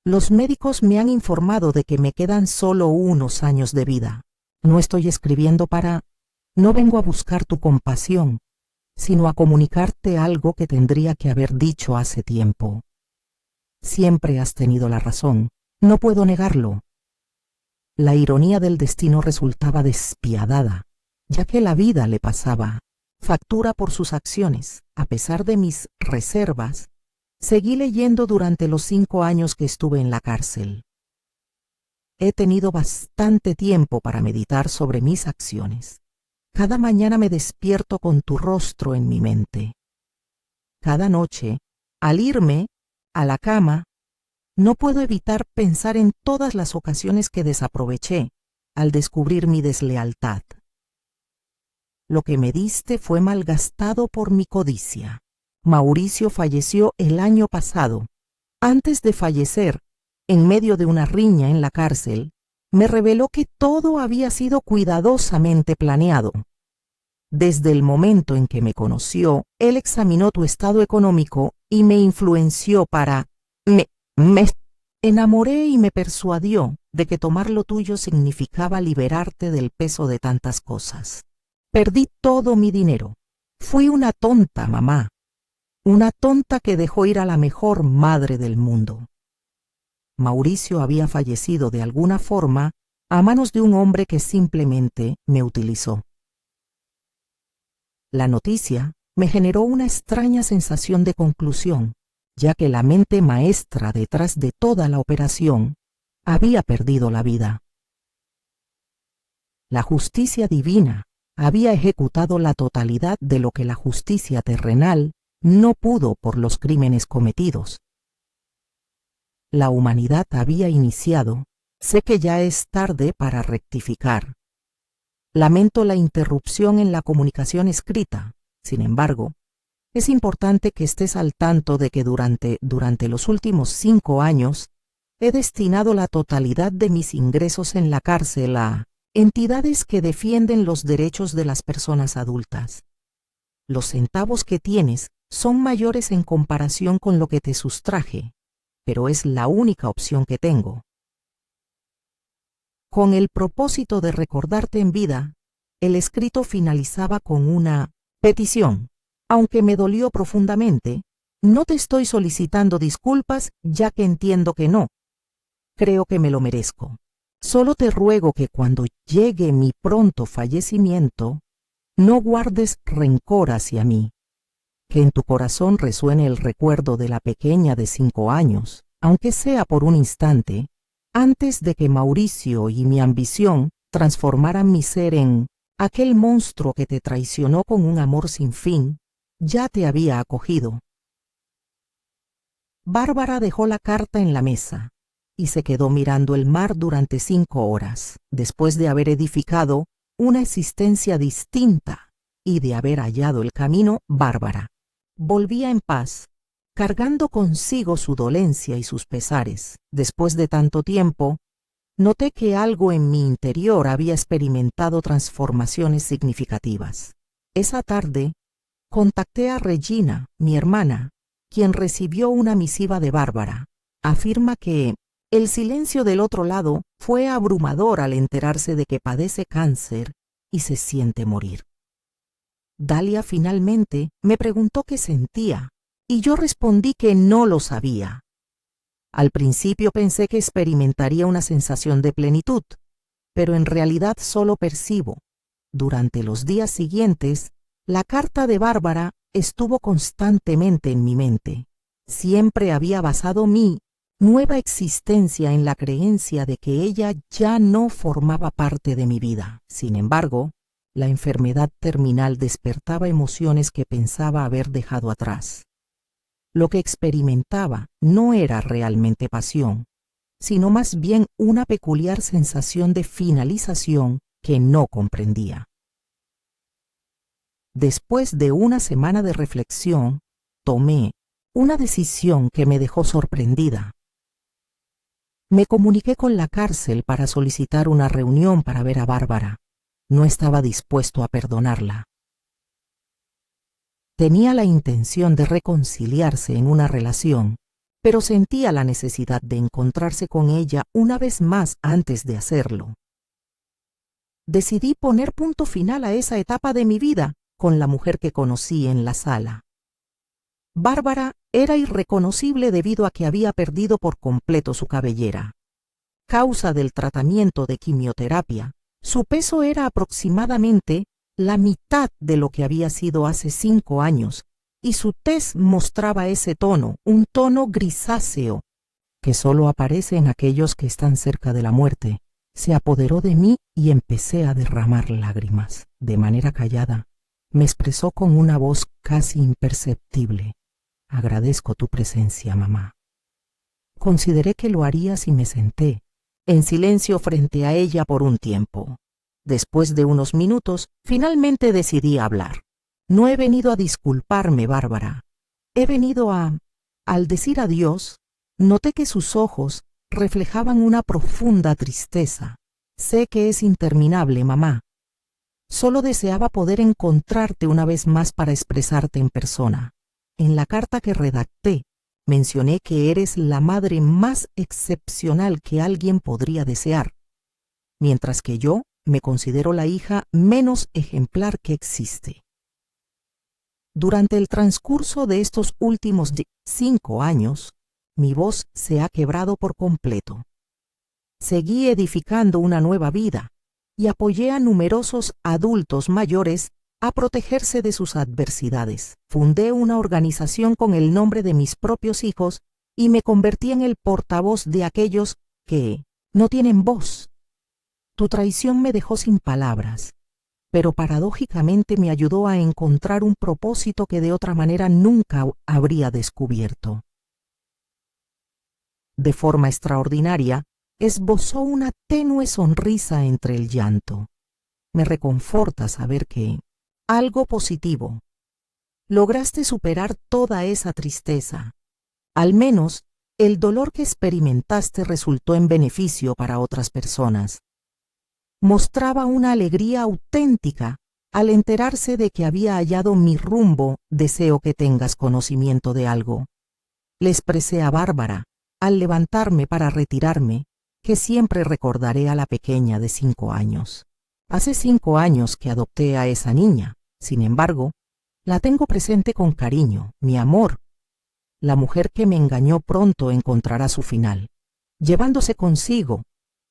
Los médicos me han informado de que me quedan solo unos años de vida. No estoy escribiendo no vengo a buscar tu compasión, sino a comunicarte algo que tendría que haber dicho hace tiempo. Siempre has tenido la razón, no puedo negarlo. La ironía del destino resultaba despiadada, ya que la vida le pasaba factura por sus acciones. A pesar de mis reservas, seguí leyendo durante los 5 años que estuve en la cárcel. He tenido bastante tiempo para meditar sobre mis acciones. Cada mañana me despierto con tu rostro en mi mente. Cada noche, al irme a la cama, no puedo evitar pensar en todas las ocasiones que desaproveché al descubrir mi deslealtad. Lo que me diste fue malgastado por mi codicia. Mauricio falleció el año pasado. Antes de fallecer, en medio de una riña en la cárcel, me reveló que todo había sido cuidadosamente planeado. Desde el momento en que me conoció, él examinó tu estado económico y me influenció me enamoré y me persuadió de que tomar lo tuyo significaba liberarte del peso de tantas cosas. Perdí todo mi dinero. Fui una tonta mamá. Una tonta que dejó ir a la mejor madre del mundo. Mauricio había fallecido de alguna forma a manos de un hombre que simplemente me utilizó. La noticia me generó una extraña sensación de conclusión, ya que la mente maestra detrás de toda la operación había perdido la vida. La justicia divina había ejecutado la totalidad de lo que la justicia terrenal no pudo por los crímenes cometidos. La humanidad había iniciado. Sé que ya es tarde para rectificar. Lamento la interrupción en la comunicación escrita. Sin embargo, es importante que estés al tanto de que durante los últimos 5 años he destinado la totalidad de mis ingresos en la cárcel a entidades que defienden los derechos de las personas adultas. Los centavos que tienes son mayores en comparación con lo que te sustraje, pero es la única opción que tengo. Con el propósito de recordarte en vida, el escrito finalizaba con una petición. Aunque me dolió profundamente, no te estoy solicitando disculpas, ya que entiendo que no. Creo que me lo merezco. Solo te ruego que cuando llegue mi pronto fallecimiento, no guardes rencor hacia mí. Que en tu corazón resuene el recuerdo de la pequeña de 5 años, aunque sea por un instante, antes de que Mauricio y mi ambición transformaran mi ser en aquel monstruo que te traicionó con un amor sin fin. Ya te había acogido. Bárbara dejó la carta en la mesa y se quedó mirando el mar durante 5 horas, después de haber edificado una existencia distinta y de haber hallado el camino. Bárbara volvía en paz, cargando consigo su dolencia y sus pesares. Después de tanto tiempo, noté que algo en mi interior había experimentado transformaciones significativas. Esa tarde, contacté a Regina, mi hermana, quien recibió una misiva de Bárbara. Afirma que el silencio del otro lado fue abrumador al enterarse de que padece cáncer y se siente morir. Dalia finalmente me preguntó qué sentía, y yo respondí que no lo sabía. Al principio pensé que experimentaría una sensación de plenitud, pero en realidad solo percibo. Durante los días siguientes, la carta de Bárbara estuvo constantemente en mi mente. Siempre había basado mi nueva existencia en la creencia de que ella ya no formaba parte de mi vida. Sin embargo, la enfermedad terminal despertaba emociones que pensaba haber dejado atrás. Lo que experimentaba no era realmente pasión, sino más bien una peculiar sensación de finalización que no comprendía. Después de una semana de reflexión, tomé una decisión que me dejó sorprendida. Me comuniqué con la cárcel para solicitar una reunión para ver a Bárbara. No estaba dispuesto a perdonarla. Tenía la intención de reconciliarse en una relación, pero sentía la necesidad de encontrarse con ella una vez más antes de hacerlo. Decidí poner punto final a esa etapa de mi vida con la mujer que conocí en la sala. Bárbara era irreconocible debido a que había perdido por completo su cabellera. Causa del tratamiento de quimioterapia, su peso era aproximadamente la mitad de lo que había sido hace 5 años, y su tez mostraba ese tono, un tono grisáceo, que solo aparece en aquellos que están cerca de la muerte. Se apoderó de mí y empecé a derramar lágrimas. De manera callada, me expresó con una voz casi imperceptible: agradezco tu presencia, mamá. Consideré que lo haría si me senté en silencio frente a ella por un tiempo. Después de unos minutos, finalmente decidí hablar. No he venido a disculparme, Bárbara. He venido a... Al decir adiós, noté que sus ojos reflejaban una profunda tristeza. Sé que es interminable, mamá. Solo deseaba poder encontrarte una vez más para expresarte en persona. En la carta que redacté, mencioné que eres la madre más excepcional que alguien podría desear, mientras que yo me considero la hija menos ejemplar que existe. Durante el transcurso de estos últimos 5 años, mi voz se ha quebrado por completo. Seguí edificando una nueva vida y apoyé a numerosos adultos mayores a protegerse de sus adversidades. Fundé una organización con el nombre de mis propios hijos y me convertí en el portavoz de aquellos que no tienen voz. Tu traición me dejó sin palabras, pero paradójicamente me ayudó a encontrar un propósito que de otra manera nunca habría descubierto. De forma extraordinaria, esbozó una tenue sonrisa entre el llanto. Me reconforta saber que algo positivo. Lograste superar toda esa tristeza. Al menos, el dolor que experimentaste resultó en beneficio para otras personas. Mostraba una alegría auténtica al enterarse de que había hallado mi rumbo. Deseo que tengas conocimiento de algo. Le expresé a Bárbara, al levantarme para retirarme, que siempre recordaré a la pequeña de 5 años. Hace 5 años que adopté a esa niña. Sin embargo, la tengo presente con cariño, mi amor. La mujer que me engañó pronto encontrará su final, llevándose consigo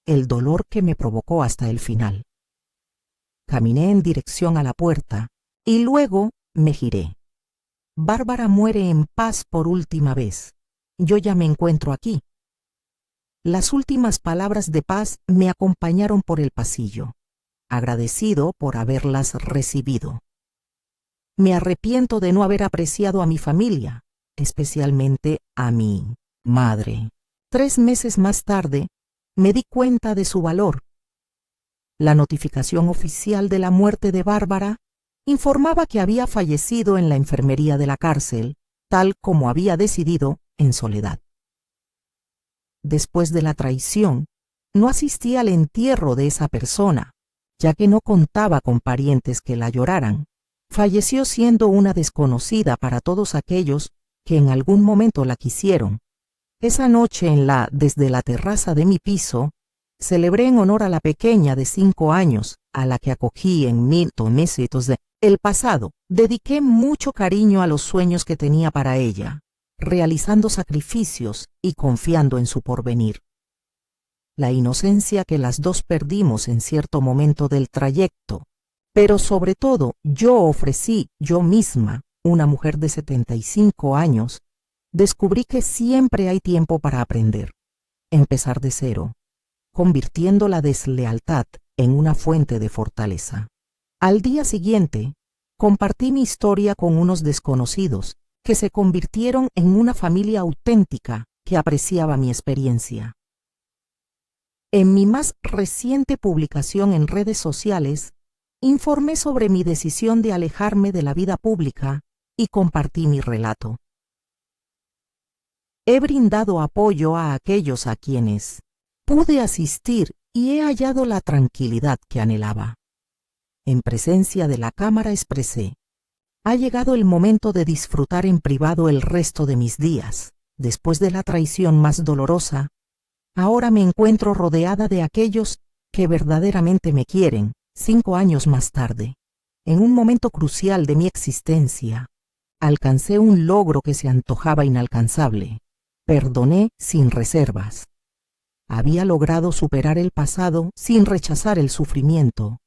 el dolor que me provocó hasta el final. Caminé en dirección a la puerta y luego me giré. Bárbara muere en paz por última vez. Yo ya me encuentro aquí. Las últimas palabras de paz me acompañaron por el pasillo, agradecido por haberlas recibido. Me arrepiento de no haber apreciado a mi familia, especialmente a mi madre. 3 meses más tarde, me di cuenta de su valor. La notificación oficial de la muerte de Bárbara informaba que había fallecido en la enfermería de la cárcel, tal como había decidido en soledad. Después de la traición, no asistí al entierro de esa persona, ya que no contaba con parientes que la lloraran. Falleció siendo una desconocida para todos aquellos que en algún momento la quisieron. Esa noche desde la terraza de mi piso, celebré en honor a la pequeña de 5 años, a la que acogí en mis meses del pasado. Dediqué mucho cariño a los sueños que tenía para ella, realizando sacrificios y confiando en su porvenir. la inocencia que las dos perdimos en cierto momento del trayecto, pero sobre todo yo ofrecí, yo misma, una mujer de 75 años, descubrí que siempre hay tiempo para aprender, empezar de cero, convirtiendo la deslealtad en una fuente de fortaleza. Al día siguiente, compartí mi historia con unos desconocidos que se convirtieron en una familia auténtica que apreciaba mi experiencia. En mi más reciente publicación en redes sociales, informé sobre mi decisión de alejarme de la vida pública y compartí mi relato. He brindado apoyo a aquellos a quienes pude asistir y he hallado la tranquilidad que anhelaba. En presencia de la cámara expresé: ha llegado el momento de disfrutar en privado el resto de mis días. Después de la traición más dolorosa, ahora me encuentro rodeada de aquellos que verdaderamente me quieren. 5 años más tarde, en un momento crucial de mi existencia, alcancé un logro que se antojaba inalcanzable. Perdoné sin reservas. Había logrado superar el pasado sin rechazar el sufrimiento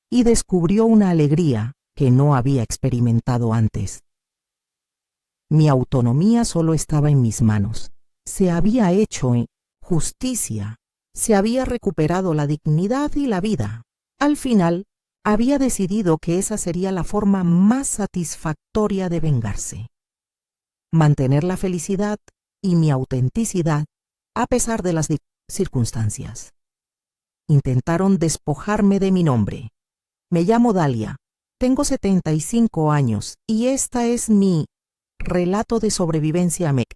y descubrió una alegría que no había experimentado antes. Mi autonomía solo estaba en mis manos. Se había hecho justicia, se había recuperado la dignidad y la vida. Al final, había decidido que esa sería la forma más satisfactoria de vengarse. Mantener la felicidad y mi autenticidad a pesar de las circunstancias. Intentaron despojarme de mi nombre. Me llamo Dalia, tengo 75 años y esta es mi relato de sobrevivencia a MEC.